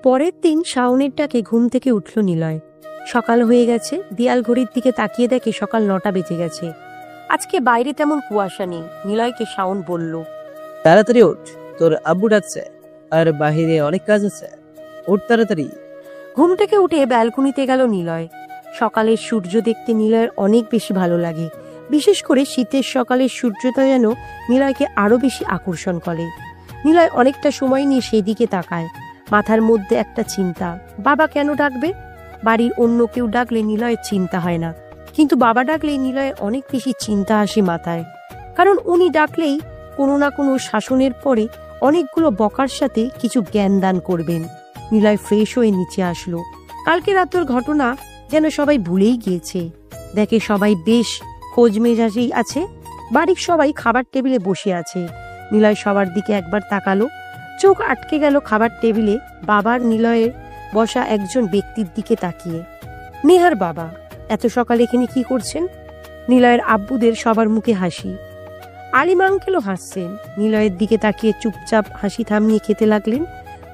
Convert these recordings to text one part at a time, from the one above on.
পরের দিন শাওনের ডাকে ঘুম থেকে উঠল নিলয়। সকাল হয়ে গেছে। দেয়াল ঘড়ির দিকে তাকিয়ে দেখে সকাল 9টা বেজে গেছে। আজকে বাইরে তেমন কুয়াশা নেই। নিলয়কে শাওন বলল, তাড়াতাড়ি ওঠ, তোর আব্বু ডাকছে, আর বাহিরে অনেক কাজ আছে, ওঠ তাড়াতাড়ি। ঘুম থেকে উঠে ব্যালকনিতে গেল নিলয়। সকালের সূর্য দেখতে নিলয়ের অনেক বেশি ভালো লাগে। বিশেষ করে শীতের সকালের সূর্যটা যেন নিলয়কে আরো বেশি আকর্ষণ করে। নিলয় অনেকটা সময় নিয়ে সেই দিকে তাকায়। মাথার মধ্যে একটা চিন্তা, বাবা কেন ডাকবে? বাড়ির অন্য কেউ ডাকলে নিলয়ের চিন্তা হয় না, কিন্তু বাবা ডাকলে নিলয়ের অনেক বেশি চিন্তা আসে মাথায়। কারণ উনি ডাকলেই কোনো না কোনো শাসনের পরে অনেকগুলো বকার সাথে কিছু জ্ঞান দান করবেন। নিলয় ফ্রেশ হয়ে নিচে আসলো। কালকে রাতের ঘটনা যেন সবাই ভুলেই গিয়েছে। দেখে সবাই বেশ খোঁজ মেজাজেই আছে। বাড়ির সবাই খাবার টেবিলে বসে আছে। নিলয় সবার দিকে একবার তাকালো। চোখ আটকে গেল খাবার টেবিলে বাবার নিলয়ের বসা একজন ব্যক্তির দিকে তাকিয়ে। নেহার বাবা এত সকালে এখানে কি করছেন? নিলয়ের আব্বুদের সবার মুখে হাসি। আলিম আঙ্কেলও হাসছেন। নিলয়ের দিকে তাকিয়ে চুপচাপ হাসি থামিয়ে খেতে লাগলেন।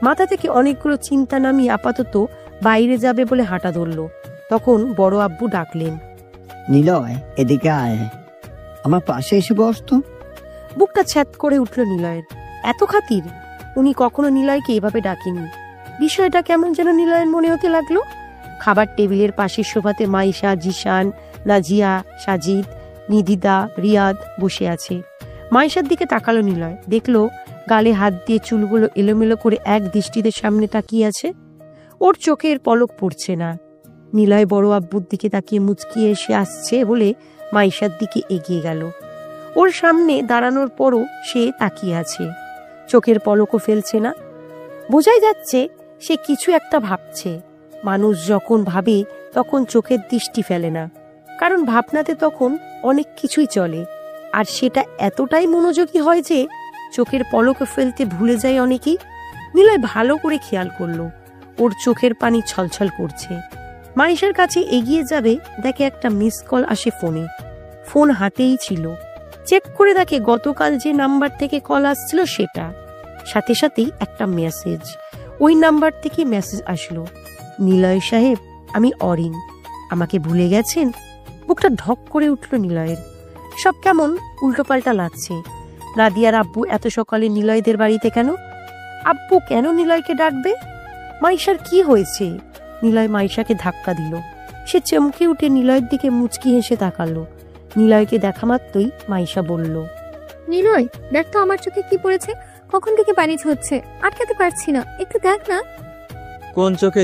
মাথা থেকে অনেকগুলো চিন্তা নামিয়ে আপাতত বাইরে যাবে বলে হাঁটা ধরল। তখন বড় আব্বু ডাকলেন, নিলয়, এদিকে আয়, আমার পাশে এসে বস তো। বুকটা ছ্যাদ করে উঠল নিলয়ের। এত খাতির! উনি কখনো নিলয়কে এভাবে ডাকেনি। বিষয়টা কেমন যেন নিলয়ের মনে হতে লাগলো। খাবার টেবিলের পাশের সোফাতে মাইশা, জিশান, নাজিয়া, সাজিদ, নিদিদা, রিয়াদ বসে আছে। মাইশার দিকে তাকালো নিলয়। দেখলো গালে হাত দিয়ে চুলগুলো এলোমেলো করে এক দৃষ্টিতে সামনে তাকিয়ে আছে। ওর চোখের পলক পড়ছে না। নিলয় বড় আব্বুর দিকে তাকিয়ে মুচকি এসে আসছে বলে মাইশার দিকে এগিয়ে গেল। ওর সামনে দাঁড়ানোর পরও সে তাকিয়ে আছে, চোখের পলকও ফেলছে না। বোঝাই যাচ্ছে সে কিছু একটা ভাবছে। মানুষ যখন ভাবে তখন চোখের দৃষ্টি ফেলে না, কারণ ভাবনাতে তখন অনেক কিছুই চলে। আর সেটা এতটাই মনোযোগী হয় যে চোখের পলকে ফেলতে ভুলে যায় অনেকেই। নিলয় ভালো করে খেয়াল করলো, ওর চোখের পানি ছলছল করছে। মাইশার কাছে এগিয়ে যাবে, দেখে একটা মিস কল আসে ফোনে। ফোন হাতেই ছিল। চেক করে দেখে গতকাল যে নাম্বার থেকে কল আসছিল সেটা। সাথে সাথেই একটা মেসেজ। ওই নাম্বার থেকে মেসেজ আসলো, নিলয় সাহেব, আমি অরিন, আমাকে ভুলে গেছেন? বুকটা ঢক করে উঠল নিলয়ের। সব কেমন উল্টোপাল্টা লাগছে। নাদিয়ার আব্বু এত সকালে নিলয়দের বাড়িতে কেন? আব্বু কেন নিলয়কে ডাকবে? মাইশার কি হয়েছে? নিলয় মাইশাকে ধাক্কা দিল। সে চমকে উঠে নিলয়ের দিকে মুচকি হেসে তাকালো। নিলয়কে দেখা মাত্রই মাইশা বলল, নিলয়, দেখ তো আমার চোখে কি পড়েছে। কখন থেকে পানি ঝরছে, আটকাতে পারছি না, একটু দেখ না। কোন চোখে?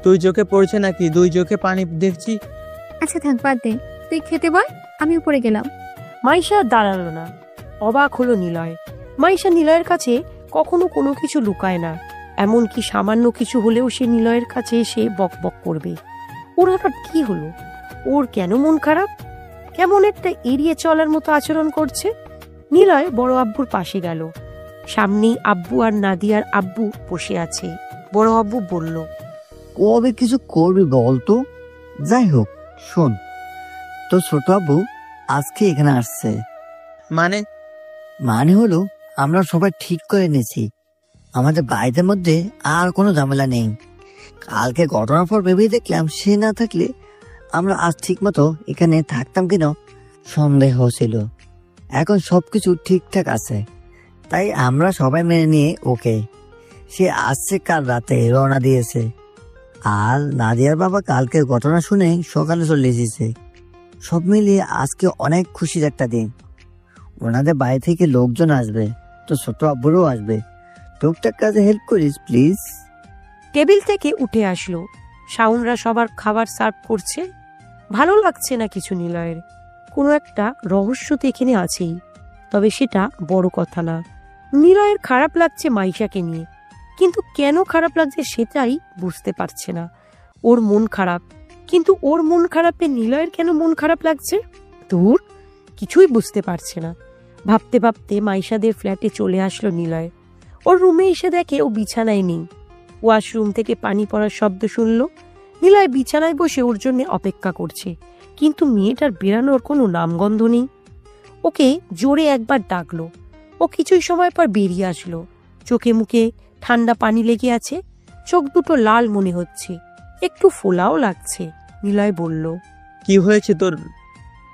তুই চোখে পড়ছে নাকি? দুই চোখে পানি দেখছি। আচ্ছা থাক, বাদ দে, তুই খেতে বল, আমি উপরে গেলাম। মাইশা দাঁড়ালো না। অবাক হলো নিলয়। মাইশা নিলয়ের কাছে কখনো কোনো কিছু লুকায় না। এমনকি সামান্য কিছু হলেও সে নিলয়ের কাছে এসে বক বক করবে। ওর হঠাৎ কি হলো? ওর কেন মন খারাপ? কেমন একটা এড়িয়ে চলার মতো আচরণ করছে। নিলয় বড় আব্বুর পাশে গেল। সামনেই আব্বু আর নাদিয়ার আব্বু বসে আছে। বড় আব্বু বলল, কবে কিছু করবি বলতো? যাই হোক, শোন, তো ছোট আব্বু আজকে এখানে আসছে। মানে হলো, আমরা সবাই ঠিক করে নিয়েছি আমাদের বাড়িদের মধ্যে আর কোনো ঝামেলা নেই। কালকে ঘটনার পর ভেবে দেখলাম সে না থাকলে আমরা আজ ঠিক মতো এখানে থাকতাম কিনা সন্দেহ ছিল। এখন সবকিছু ঠিকঠাক আছে, তাই আমরা সবাই মেনে নিয়ে ওকে। সে আসছে কাল রাতে, রওনা দিয়েছে। আর নাদিয়ার বাবা কালকের ঘটনা শুনে সকালে চলে এসেছে। সব মিলিয়ে আজকে অনেক খুশির একটা দিন। ওনাদের বাড়ি থেকে লোকজন আসবে, তো ছোট আব্বুরও আসবে। টুকটাক কাজে হেল্প করিস প্লিজ। টেবিল থেকে উঠে আসলো। শাওনরা সবার খাবার সার্ভ করছে। ভালো লাগছে না কিছু নিলয়ের। কোনো একটা রহস্য তো এখানে আছেই, তবে সেটা বড় কথা না। নিলয়ের খারাপ লাগছে মাইশাকে নিয়ে, কিন্তু কেন খারাপ লাগছে সেটাই বুঝতে পারছে না। ওর মন খারাপ, কিন্তু ওর মন খারাপে নিলয়ের কেন মন খারাপ লাগছে? দূর, কিছুই বুঝতে পারছে না। ভাবতে ভাবতে মাইশাদের ফ্ল্যাটে চলে আসলো নিলয়। ওর রুমে এসে দেখে ও বিছানায় নেই। ওয়াশরুম থেকে পানি পড়ার শব্দ শুনলো। নিলয় বিছানায় বসে ওর জন্য অপেক্ষা করছে, কিন্তু মেয়েটার বেরানোর কোনো নামগন্ধ নেই। ওকে জোরে একবার ডাকলো। ও কিছুই সময় পর বেরিয়ে আসলো। চোখে মুখে ঠান্ডা পানি লেগে আছে। চোখ দুটো লাল মনে হচ্ছে, একটু ফোলাও লাগছে। নিলয় বলল, কি হয়েছে তোর?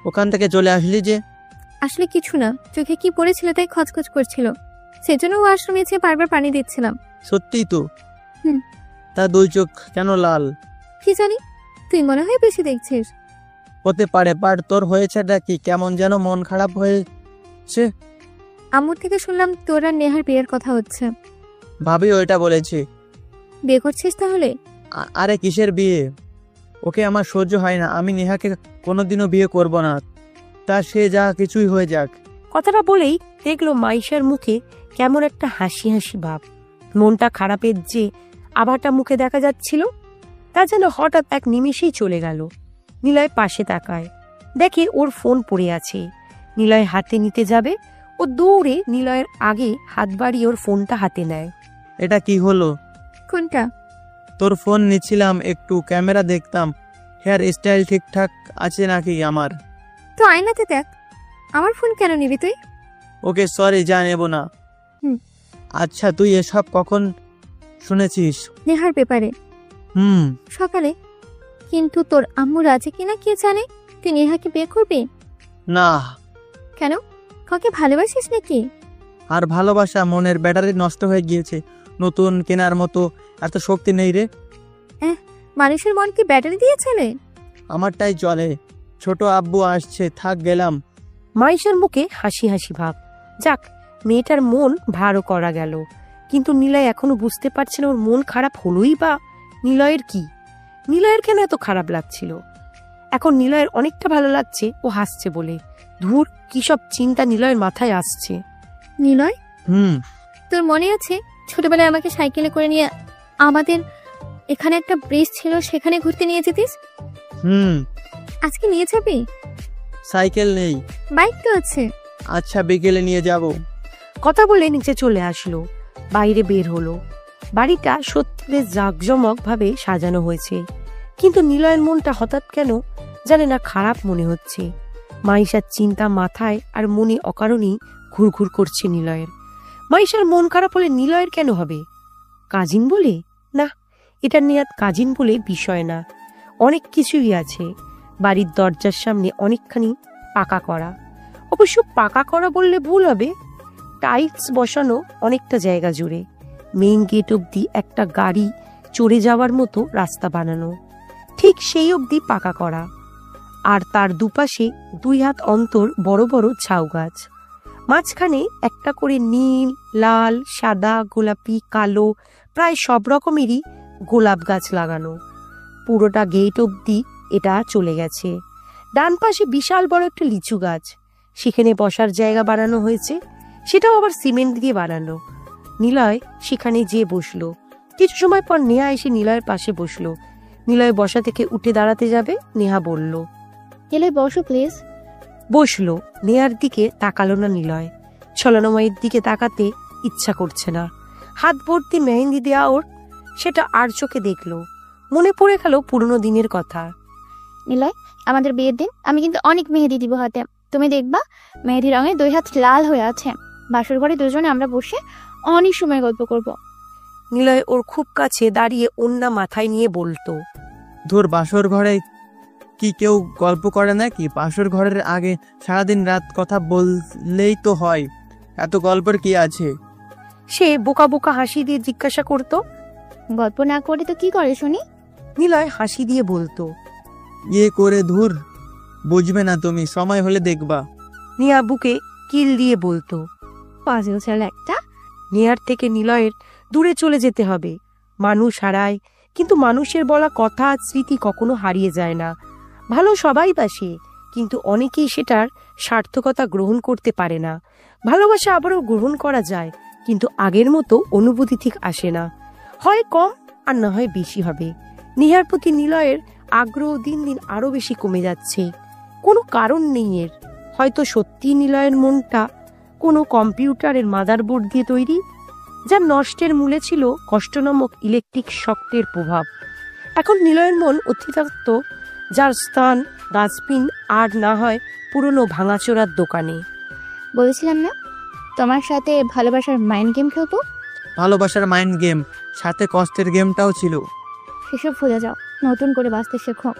ওখান থেকে চলে আসলি যে? আসলে কিছু না, চোখে কি পড়েছিল তাই খচখচ করছিল, সেজন্য ওয়াশরুমে এসে বারবার পানি দিচ্ছিলাম। সত্যিই তো? হুম। তা দুই চোখ কেন লাল? কি জানি, তুই মনে হয় বেশি দেখছিস। হতে পারে, বাট তোর হয়েছেটা কি? কেমন যেন মন খারাপ হয়েছে। আম্মুর থেকে শুনলাম তোর আর নেহার বিয়ের কথা হচ্ছে। ভাবি ওইটা বলেছে। বিয়ে করছিস তাহলে? আরে কিসের বিয়ে? ওকে আমার সহ্য হয় না। আমি নেহাকে কোনোদিনও বিয়ে করব না। তা সে যা কিছুই হয়ে যাক। কথাটা বলেই দেখলো মাইশার মুখে কেমন একটা হাসি হাসি ভাব। মনটা খারাপের যে আভাটা মুখে দেখা যাচ্ছিল তা যেন হঠাৎ এক নিমেষেই চলে গেল। নিলয় পাশে তাকায়, দেখে ওর ফোন পড়ে আছে। নিলয় হাতে নিতে যাবে, ও দৌড়ে নিলয়ের আগে হাত বাড়িয়ে ওর ফোনটা হাতে নেয়। এটা কি হলো? কোনটা? তোর ফোন নিচ্ছিলাম, একটু ক্যামেরা দেখতাম, হেয়ার স্টাইল ঠিকঠাক আছে নাকি আমার। তো আয়নাতে দেখ। আমার ফোন কেন নিবি তুই? ওকে সরি, যা নেব না। হুম। আচ্ছা তুই এসব কখন শুনেছিস? নেহার ব্যাপারে হুম। সকালে। কিন্তু তোর আম্মু রাজি কিনা কে জানে? তুই নেহাকে বিয়ে করবি? না। কেন? কাকে ভালোবাসিস নাকি? আর ভালোবাসা, মনের ব্যাটারি নষ্ট হয়ে গিয়েছে, নতুন কেনার মতো এত শক্তি নেই রে। মানুষের মন কি ব্যাটারি দিয়ে চলে? আমারটাই চলে। ছোট আব্বু আসছে, থাক গেলাম। মাইশার মুখে হাসি হাসি ভাব। যাক, মেয়েটার মন ভারও করা গেল। কিন্তু নিলয় এখনো বুঝতে পারছে না ওর মন খারাপ হলোই বা নিলয়ের কি। নিলয়ের কেন এত খারাপ লাগছিল? এখন নিলয়ের অনেকটা ভালো লাগছে, ও হাসছে বলে। ধুর, কি সব চিন্তা নিলয়ের মাথায় আসছে। নিলয়, হুম। তোর মনে আছে ছোটবেলায় আমাকে সাইকেলে করে নিয়ে আমাদের এখানে একটা ব্রিজ ছিল, সেখানে ঘুরতে নিয়ে যেতিস? হুম। আজকে নিয়ে যাবি? সাইকেল নেই। বাইক তো আছে। আচ্ছা বিকেলে নিয়ে যাব। কথা বলে নিচে চলে আসলো, বাইরে বের হলো। বাড়িটা সত্যি বেশ জাঁকজমক ভাবে সাজানো হয়েছে, কিন্তু নিলয়ের মনটা হঠাৎ কেন জানে না খারাপ মনে হচ্ছে। মাইশার চিন্তা মাথায় আর মনে অকারণেই ঘুরঘুর করছে নিলয়ের। মাইশার মন খারাপ হলে নিলয়ের কেন হবে? কাজিন বলে? না, এটা নেয়াত কাজিন বলে বিষয় না। অনেক কিছুই আছে। বাড়ির দরজার সামনে অনেকখানি পাকা করা, অবশ্য পাকা করা বললে ভুল হবে, টাইলস বসানো অনেকটা জায়গা জুড়ে। মেইন গেট অবধি একটা গাড়ি চড়ে যাওয়ার মতো রাস্তা বানানো, ঠিক সেই অবধি পাকা করা। আর তার দুপাশে 2 হাত অন্তর বড় বড় ঝাউ গাছ। মাঝখানে একটা করে নীল, লাল, সাদা, গোলাপি, কালো প্রায় সব রকমেরই গোলাপ গাছ লাগানো। পুরোটা গেট অবধি এটা চলে গেছে। ডান পাশে বিশাল বড় একটা লিচু গাছ, সেখানে বসার জায়গা বানানো হয়েছে, সেটাও আবার সিমেন্ট দিয়ে বানানো। নিলয় সেখানে যেয়ে বসলো। কিছু সময় পর নেহা এসে নিলয়ের পাশে বসলো। নিলয় বসা থেকে উঠে দাঁড়াতে যাবে, নেহা বলল, নিলয় বসো প্লিজ। বসলো। নেহার দিকে তাকালো না নিলয়। ছলনাময়ের দিকে তাকাতে ইচ্ছা করছে না। হাত ভর্তি মেহেন্দি দেওয়া ওর, সেটা আর চোখে দেখলো। মনে পড়ে গেল পুরনো দিনের কথা। নিলয়, আমাদের বিয়ের দিন আমি কিন্তু অনেক মেহেদি দিব হাতে। তুমি দেখবা মেহেদি রঙে 2 হাত লাল হয়ে আছে। বাসর ঘরে দুজনে আমরা বসে অনেক সময় গল্প করব। নিলয় ওর খুব কাছে দাঁড়িয়ে ওন্না মাথায় নিয়ে বলতো, ধুর, বাসর ঘরে কি কেউ গল্প করে নাকি? বাসর ঘরের আগে সারাদিন রাত কথা বললেই তো হয়, এত গল্পের কি আছে? সে বোকা বোকা হাসি দিয়ে জিজ্ঞাসা করত। গল্প না করে তো কি করে শুনি? নিলয় হাসি দিয়ে বলতো, ইয়ে করে, ধুর, বুঝবে না তুমি, সময় হলে দেখবা। নিয়া বুকে কিল দিয়ে বলতো। পাজল ছেলে একটা। নেয়ার থেকে নিলয়ের দূরে চলে যেতে হবে। মানুষ হারায়, কিন্তু মানুষের বলা কথা আর স্মৃতি কখনো হারিয়ে যায় না। ভালো সবাই বাসে, কিন্তু অনেকেই সেটার সার্থকতা গ্রহণ করতে পারে না। ভালোবাসা আবারও গ্রহণ করা যায়, কিন্তু আগের মতো অনুভূতি ঠিক আসে না। হয় কম আর না হয় বেশি হবে। নেহার প্রতি নিলয়ের আগ্রহ দিন দিন আরো বেশি কমে যাচ্ছে। কোনো কারণ নেই এর। হয়তো সত্যি নিলয়ের মনটা কোনো কম্পিউটারের মাদারবোর্ড দিয়ে তৈরি, যার নষ্টের মূলে ছিল কষ্ট নামক ইলেকট্রিক শক্তের প্রভাব। এখন নিলয়ের মন অতিরিক্ত, যার স্থান ডাস্টবিন আর না হয় পুরনো ভাঙাচোরার দোকানে। বলেছিলাম না তোমার সাথে ভালোবাসার মাইন্ড গেম খেলবো? ভালোবাসার মাইন্ড গেম? সাথে কষ্টের গেমটাও ছিল। সেসব ভুলে যাও, নতুন করে বাঁচতে শেখো।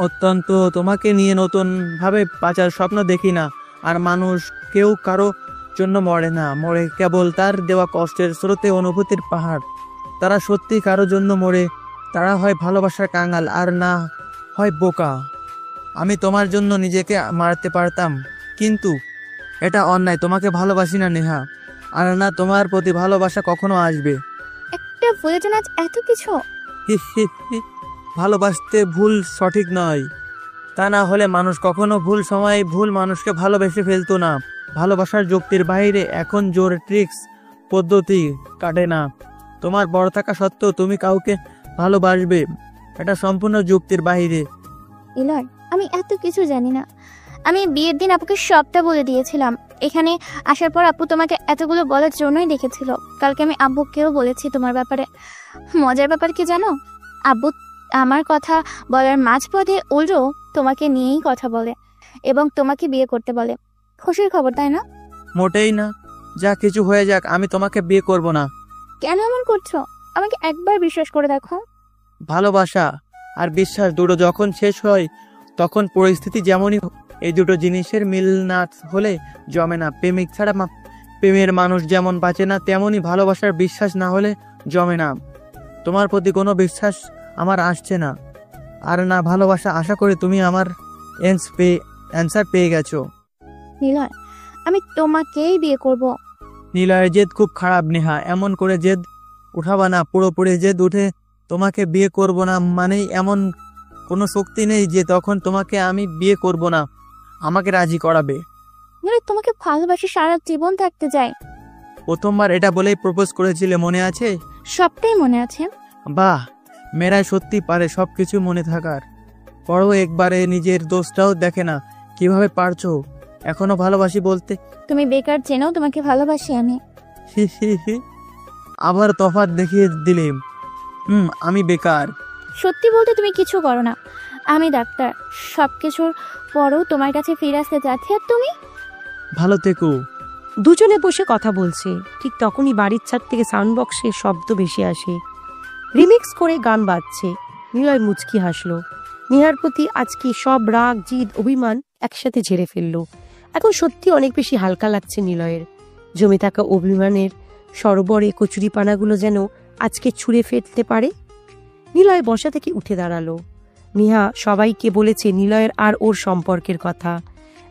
অত্যন্ত তোমাকে নিয়ে নতুন ভাবে বাঁচার স্বপ্ন দেখি না। আর মানুষ কেউ কারো জন্য মরে না, মরে কেবল তার দেওয়া কষ্টের স্রোতে অনুভূতির পাহাড়। তারা সত্যি কারো জন্য মরে, তারা হয় ভালোবাসার কাঙাল আর না হয় বোকা। আমি তোমার জন্য নিজেকে মারতে পারতাম, কিন্তু এটা অন্যায়। তোমাকে ভালোবাসি না নেহা, আর না তোমার প্রতি ভালোবাসা কখনো আসবে। একটা ভুলে যান আজ এত কিছু। ভালোবাসতে ভুল সঠিক নয়, তা না হলে মানুষ কখনো ভুল সময়ে ভুল মানুষকে ভালোবেসে ফেলতো না। ভালোবাসার যুক্তির বাইরে এখন জোর ট্রিক্স পদ্ধতি কাটে না। তোমার বড় থাকা সত্ত্বেও তুমি কাউকে ভালোবাসবে, এটা সম্পূর্ণ যুক্তির বাইরে। ইলয়, আমি এত কিছু জানি না। আমি বিয়ের দিন আপুকে সবটা বলে দিয়েছিলাম। এখানে আসার পর আপু তোমাকে এতগুলো বলার জন্যই দেখেছিল। কালকে আমি আব্বুকেও বলেছি তোমার ব্যাপারে। মজার ব্যাপার কি জানো, আব্বু আমার কথা বলার মাঝপথে উল্টো তোমাকে নিয়েই কথা বলে এবং তোমাকে বিয়ে করতে বলে। খুশির খবর, তাই না? মোটেই না। যা কিছু হয়ে যাক, আমি তোমাকে বিয়ে করব না। কেন এমন করছো? আমাকে একবার বিশ্বাস করে দেখো। ভালোবাসা আর বিশ্বাস দুটো যখন শেষ হয়, তখন পরিস্থিতি যেমনই হোক, এই দুটো জিনিসের মিল না হলে জমে না। প্রেমিক ছাড়া প্রেমের মানুষ যেমন বাঁচে না, তেমনই ভালোবাসার বিশ্বাস না হলে জমে না। তোমার প্রতি কোনো বিশ্বাস আমার আসছে না, আর না ভালোবাসা। আশা করি তুমি আমার অ্যান্সার পেয়ে গেছো। নিলয়, আমি তোমাকেই বিয়ে করব। নিলয়ের জেদ খুব খারাপ নেহা, এমন করে জেদ উঠাবা না। পুরোপুরি জেদ উঠে তোমাকে বিয়ে করব না মানেই এমন কোনো শক্তি নেই যে তখন তোমাকে আমি বিয়ে করব না। আমাকে রাজি করাবে। নিলয়, তোমাকে ভালোবাসি, সারা জীবন থাকতে চাই। প্রথমবার এটা বলেই প্রপোজ করেছিলে, মনে আছে? সবটাই মনে আছে। বাহ, মেয়েরাই সত্যি পারে সবকিছু মনে থাকার পরও একবারে নিজের দোষটাও দেখে না। কিভাবে পারছো এখনো ভালোবাসি বলতে? তুমি বেকার চেনো তোমাকে ভালোবাসি আমি। আবার তফাৎ দেখিয়ে দিলেম। আমি বেকার। সত্যি বলতে তুমি কিছু করো না। আমি ডাক্তার। সবকিছুর পরও তোমার কাছে ফিরে আসতে চাচ্ছি, আর তুমি? ভালো থেকো। দুজনে বসে কথা বলছে, ঠিক তখনই বাড়ির ছাদ থেকে সাউন্ড বক্সে শব্দ ভেসে আসে। রিমিক্স করে গান বাজছে। নিলয় মুচকি হাসলো। নেহার প্রতি আজকে সব রাগ, জিদ, অভিমান একসাথে ঝেড়ে ফেললো। এখন সত্যি অনেক বেশি হালকা লাগছে নিলয়ের। জমে থাকা অভিমানের সরোবরে কচুরিপানাগুলো যেন আজকে ছুঁড়ে ফেলতে পারে। নিলয় বসা থেকে উঠে দাঁড়ালো। নেহা সবাইকে বলেছে নিলয়ের আর ওর সম্পর্কের কথা।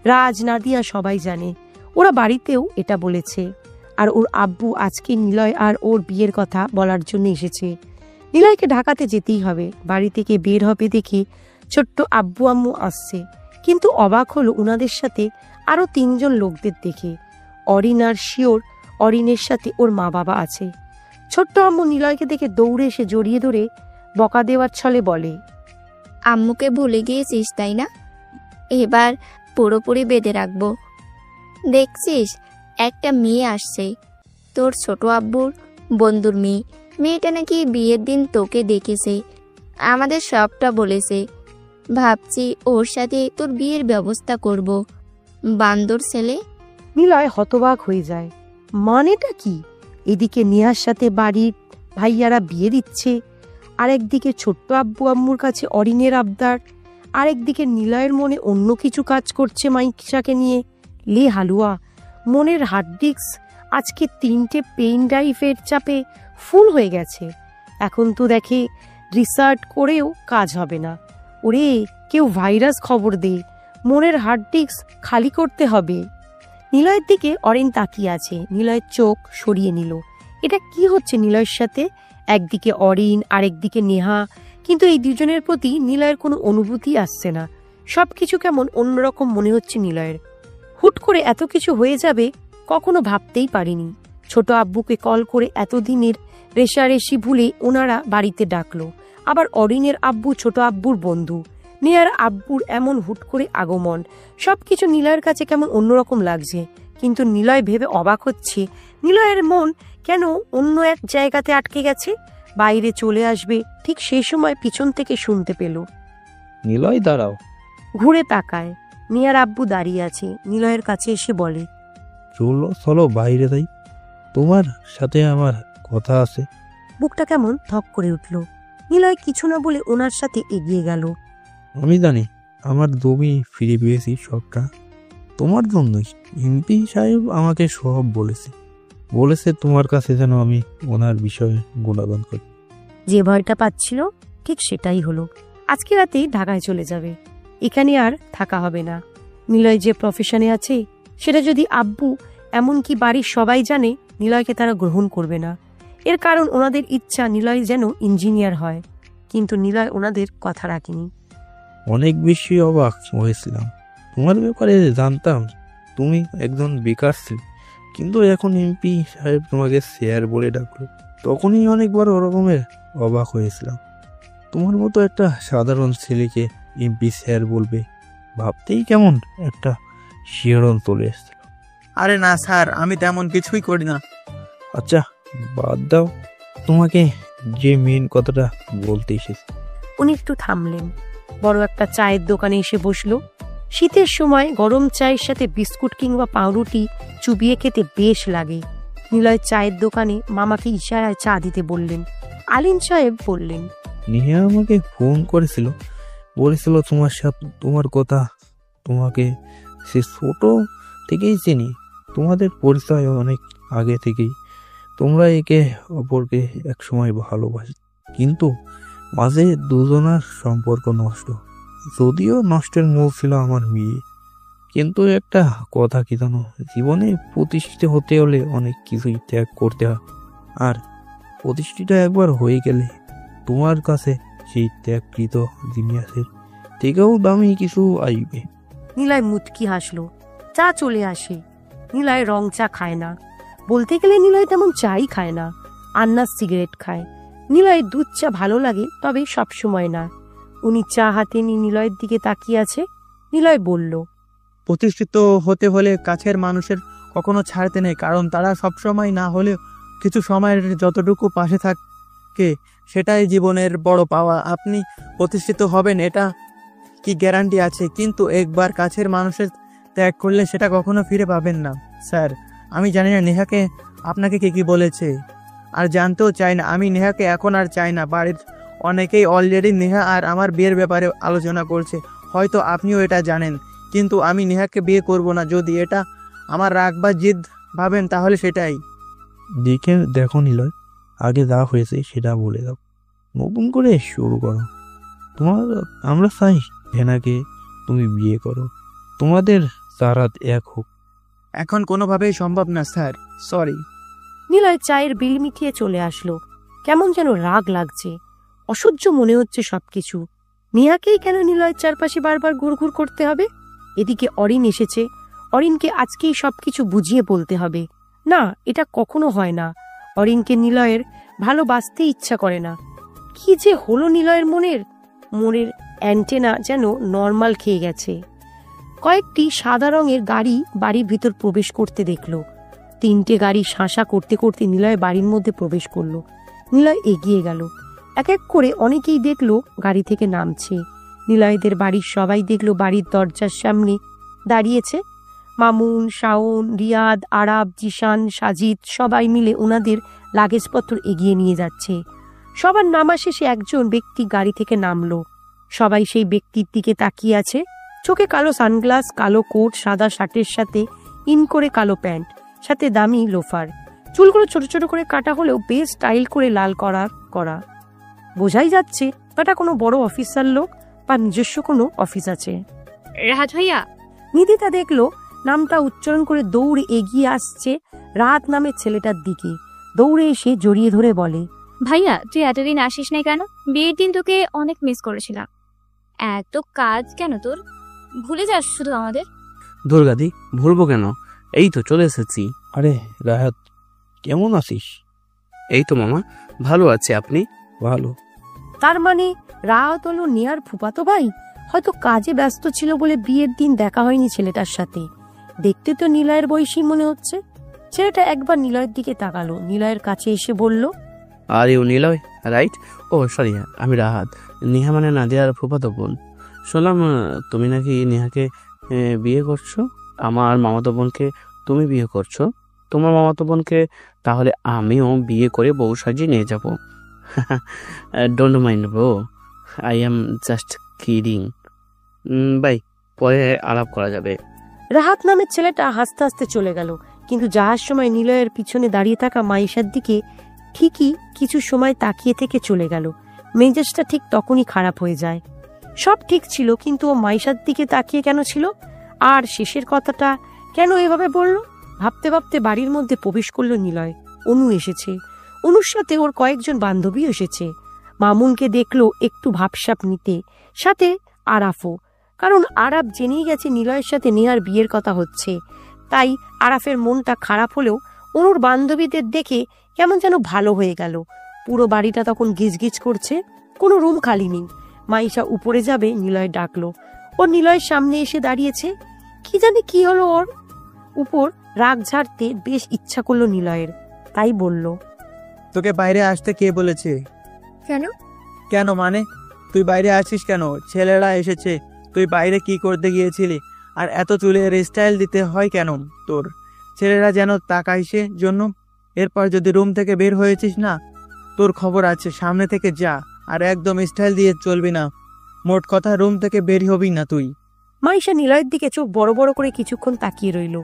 রাজ, নাদিয়া সবাই জানে। ওরা বাড়িতেও এটা বলেছে। আর ওর আব্বু আজকে নিলয় আর ওর বিয়ের কথা বলার জন্য এসেছে। নিলয়কে ঢাকাতে যেতেই হবে। বাড়ি থেকে বের হবে দেখে ছোট্ট আব্বু আম্মু আসছে, কিন্তু অবাক হলো উনাদের সাথে আরো 3 জন লোকদের দেখে। অরিন আর শিওর অরিনের সাথে ওর মা বাবা আছে। ছোট্ট আম্মু নিলয়কে দেখে দৌড়ে এসে জড়িয়ে ধরে বকা দেওয়ার ছলে বলে, আম্মুকে ভুলে গিয়েছিস তাই না? এবার পুরোপুরি বেঁধে রাখবো। দেখছিস, একটা মেয়ে আসছে, তোর ছোট আব্বুর বন্ধুর মেয়ে। মেয়েটা নাকি বিয়ের দিন তোকে দেখেছে, আমাদের সবটা বলেছে। ভাবছি ওর সাথে তোর বিয়ের ব্যবস্থা করব। বান্দর ছেলে। নিলয় হতবাক হয়ে যায়। মানেটা কি? এদিকে নেহার সাথে বাড়ির ভাইয়ারা বিয়ে দিচ্ছে, আরেকদিকে ছোট্ট আব্বু আম্মুর কাছে অরিনের আবদার, আরেকদিকে নিলয়ের মনে অন্য কিছু কাজ করছে মাইশাকে নিয়ে। লে হালুয়া, মনের হার্ড ডিস্ক আজকে 3টে পেইন ড্রাইভের চাপে ফুল হয়ে গেছে। এখন তো দেখে রিসার্চ করেও কাজ হবে না। ওরে, কেউ ভাইরাস খবর দে, মনের হার্ড ডিস্ক খালি করতে হবে। নিলয়ের দিকে অরিন তাকিয়ে আছে। নিলয়ের চোখ সরিয়ে নিল। এটা কি হচ্ছে নিলয়ের সাথে? একদিকে অরিন, আরেকদিকে নেহা, কিন্তু এই দুজনের প্রতি নিলয়ের কোনো অনুভূতি আসছে না। সবকিছু কেমন অন্যরকম মনে হচ্ছে নিলয়ের। হুট করে এত কিছু হয়ে যাবে কখনো ভাবতেই পারিনি। ছোট আব্বুকে কল করে এতদিনের রেশারেশি ভুলে ওনারা বাড়িতে ডাকলো। আবার অরিনের আব্বু ছোট আব্বুর বন্ধু, নেহার আব্বুর এমন হুট করে আগমন। সবকিছু নিলয়ের কাছে কেমন অন্যরকম লাগছে। কিন্তু নিলয় ভেবে অবাক হচ্ছে, নিলয়ের মন কেন অন্য এক জায়গাতে আটকে গেছে। বাইরে চলে আসবে, ঠিক সেই সময় পিছন থেকে শুনতে পেল, নিলয় দাঁড়াও। ঘুরে তাকায়। নেহার আব্বু দাঁড়িয়ে আছে। নিলয়ের কাছে এসে বলে, চলো চলো বাইরে যাই, তোমার সাথে আমার কথা আছে। বুকটা কেমন ধক করে উঠল। নিলয় কিছু না বলে ওনার সাথে এগিয়ে গেল। আমি জানি আমার জমি ফিরে পেয়েছি সবটা তোমার জন্যই। এমপি সাহেব আমাকে সব বলেছে তোমার কাছে যেন আমি ওনার বিষয়ে গুণগান করি। যে ভয়টা পাচ্ছিল ঠিক সেটাই হলো। আজকে রাতেই ঢাকায় চলে যাবে, এখানে আর থাকা হবে না। নিলয় যে প্রফেশনে আছে সেটা যদি আব্বু এমনকি বাড়ির সবাই জানে, নিলয়কে তারা গ্রহণ করবে না। এর কারণ ওনাদের ইচ্ছা নিলয় যেন ইঞ্জিনিয়ার হয়, কিন্তু নিলয় ওনাদের কথা রাখেনি। অনেক বেশি অবাক হয়েছিলাম। তোমার ব্যাপারে জানতাম তুমি একজন বেকার ছিলে, কিন্তু এখন এমপি সাহেব তোমাকে স্যার বলে ডাকলো, তখনই অনেক বড় রকমের অবাক হয়েছিলাম। তোমার মতো একটা সাধারণ ছেলেকে এমপি স্যার বলবে ভাবতেই কেমন একটা শিহরণ চলে এসেছিল। আরে না স্যার, আমি তেমন কিছুই করি না। আচ্ছা বাদ দাও, তোমাকে যে মেন কথাটা বলতে এসেছি। উনি একটু থামলেন, বড় একটা চায়ের দোকানে এসে বসলো। শীতের সময় গরম চায়ের সাথে বিস্কুট কিংবা পাউরুটি চুবিয়ে খেতে বেশ লাগে। নিলয় চায়ের দোকানে মামাকে ইশারায় চা দিতে বললেন। আলিম সাহেব বললেন, নেহা আমাকে ফোন করেছিল, বলেছিল তোমার সাথে তোমার কথা, তোমাকে সে ছোট থেকেই চিনি, তোমাদের পরিচয় অনেক আগে থেকেই, তোমরা একে অপরকে একসময় ভালোবাসো, কিন্তু মাঝে দুজনার সম্পর্ক নষ্ট। যদিও নষ্টের মূল ছিল আমার মেয়ে, কিন্তু একটা কথা কি জানো, জীবনে প্রতিষ্ঠিত হতে হলে অনেক কিছুই ত্যাগ করতে হয়, আর প্রতিষ্ঠিত একবার হয়ে গেলে তোমার কাছে সেই ত্যাগকৃত জিনিসের থেকেও দামি কিছু আসবে। নিলয় মুচকি হাসলো। চা চলে আসে। নিলয় রং চা খায় না, বলতে গেলে নিলয় তেমন চাই খায় না, আন্নার সিগারেট খায়। নিলয়ের দুধ চা ভালো লাগে, তবে সব সময় না। উনি চা হাতে নিয়ে নিলয়ের দিকে তাকিয়ে আছে। নিলয় বলল, প্রতিষ্ঠিত হতে হলে কাছের মানুষের কখনো ছাড়তে নেই, কারণ তারা সবসময় না হলেও কিছু সময়ের যতটুকু পাশে থাকে সেটাই জীবনের বড় পাওয়া। আপনি প্রতিষ্ঠিত হবেন এটা কি গ্যারান্টি আছে? কিন্তু একবার কাছের মানুষের ত্যাগ করলে সেটা কখনো ফিরে পাবেন না। স্যার, আমি জানি না নেহাকে আপনাকে কে কি বলেছে, আর জানতেও চাই না। আমি নেহাকে এখন আর চাই না। বাড়ির অনেকেই অলরেডি নেহা আর আমার বিয়ের ব্যাপারে আলোচনা করছে, হয়তো আপনিও এটা জানেন, কিন্তু আমি নেহাকে বিয়ে করব না। যদি এটা আমার রাগ বা জিদ ভাবেন তাহলে সেটাই। দেখো নিলয়, আগে যা হয়েছে সেটা বলে দাও, নতুন করে শুরু করো। আমরা চাই হেনাকে তুমি বিয়ে করো, তোমাদের চারাত এক হোক। এখন কোনোভাবেই সম্ভব না স্যার, সরি। নিলয় চায়ের বিল মিটিয়ে চলে আসলো। কেমন যেন রাগ লাগছে, অসহ্য মনে হচ্ছে সবকিছু। নেহাকেই কেন নিলয়ের চারপাশে বারবার ঘুরঘুর করতে হবে? এদিকে অরিন এসেছে, অরিনকে আজকেই সবকিছু বুঝিয়ে বলতে হবে। না, এটা কখনো হয় না। অরিনকে নিলয়ের ভালোবাসতে ইচ্ছা করে না। কি যে হলো নিলয়ের মনের অ্যান্টেনা যেন নর্মাল খেয়ে গেছে। কয়েকটি সাদা রঙের গাড়ি বাড়ির ভিতর প্রবেশ করতে দেখলো। 3টে গাড়ি শাঁসা করতে করতে নিলয় বাড়ির মধ্যে প্রবেশ করলো। নিলয় এগিয়ে গেল। এক এক করে অনেকেই দেখলো গাড়ি থেকে নামছে। নিলয়দের বাড়ির সবাই দেখলো বাড়ির দরজার সামনে দাঁড়িয়েছে। মামুন, শাওন, রিয়াদ, আরাব, জিশান, সাজিদ সবাই মিলে ওনাদের লাগেজপত্র এগিয়ে নিয়ে যাচ্ছে। সবার নামা শেষে একজন ব্যক্তি গাড়ি থেকে নামলো। সবাই সেই ব্যক্তির দিকে তাকিয়ে আছে। চোখে কালো সানগ্লাস, কালো কোট, সাদা শার্টের সাথে ইন করে কালো প্যান্ট, সাথে দামি লোফার। চুলগুলো ছোট ছোট করে কাটা হলেও বেশ স্টাইল করে লাল করা। বোঝাই যাচ্ছে এটা কোনো বড় অফিসার লোক বা নিজস্ব কোনো অফিস আছে। রাহাত ভাইয়া। নিধিতা দেখলো নামটা উচ্চারণ করে দৌড়ে এগিয়ে আসছে রাত নামের ছেলেটার দিকে। দৌড়ে এসে জড়িয়ে ধরে বলে, ভাইয়া, তুই এতদিন আসিস নাই কেন? বিয়ের দিন তোকে অনেক মিস করেছিলাম। এত কাজ কেন তোর? ভুলে যাস শুধু আমাদের। দুর্গাদি, ভুলবো কেন? এই তো চলে এসেছি। আরে রাহাত, কেমন আছিস? এই তো মামা, ভালো আছে। আপনি? ভালো। তার মানে রাত হলো নেয়ার ফুফাতো ভাই। হয়তো কাজে ব্যস্ত ছিল বলে বিয়ের দিন দেখা হয়নি ছেলেটার সাথে। দেখতে তো নিলয়ের বয়সী মনে হচ্ছে। ছেলেটা একবার নিলয়ের দিকে তাকালো, নিলয়ের কাছে এসে বলল, are you Niloy, right? Oh sorry, আমি রাহাত, নেহা মানে নাদিয়ার ফুফাতো বোন। শুনলাম তুমি নাকি নেহাকে বিয়ে করছো। আমার মামাতো বোনকে তুমি বিয়ে করছো, তোমার মামাতো বোনকে তাহলে আমিও বিয়ে করে বউ সাজিয়ে নিয়ে যাব। Don't mind bro, I am just kidding. Bye, পরে আলাপ করা যাবে। রাহাত নামের ছেলেটা হাসতে হাসতে চলে গেল, কিন্তু যাওয়ার সময় নিলয়ের পিছনে দাঁড়িয়ে থাকা মাইশার দিকে ঠিকই কিছু সময় তাকিয়ে থেকে চলে গেল। মেজাজটা ঠিক তখনই খারাপ হয়ে যায়। সব ঠিক ছিল, কিন্তু ও মাইশার দিকে তাকিয়ে কেন ছিল, আর শেষের কথাটা কেন এভাবে বলল? ভাবতে ভাবতে বাড়ির মধ্যে প্রবেশ করলো নিলয়। অনু এসেছে, অনুর সাথে ওর কয়েকজন বান্ধবী এসেছে। মামুনকে দেখলো একটু ভাবসাপ নিতে, সাথে আরাফও, কারণ আরাফ জেনেই গেছে নিলয়ের সাথে নেহার বিয়ের কথা হচ্ছে। তাই আরাফের মনটা খারাপ হলেও অনুর বান্ধবীদের দেখে কেমন যেন ভালো হয়ে গেল। পুরো বাড়িটা তখন গিজগিজ করছে, কোনো রুম খালি নেই। মাইশা উপরে যাবে, নিলয় ডাকলো। ও নিলয়ের সামনে এসে দাঁড়িয়েছে। কি জানি কি হলো, ওর উপর রাগ ঝাড়তে বেশ ইচ্ছা করলো নিলয়ের, তাই বলল, তোকে বাইরে আসতে কে বলেছে? কেন? কেন মানে? তুই বাইরে আছিস কেন? ছেলেরা এসেছে, তুই বাইরে কি করতে গিয়েছিলি? আর এত চুলের স্টাইল দিতে হয় কেন তোর? ছেলেরা যেন তাকাইছে জন্য। এরপর যদি রুম থেকে বের হয়েছিস না, তোর খবর আছে, সামনে থেকে যা, আর একদম স্টাইল দিয়ে চলবি না। মোট কথা, রুম থেকে বের হবি না তুই। মাইশা নিলয়ের দিকে চোখ বড় বড় করে কিছুক্ষণ তাকিয়ে রইল।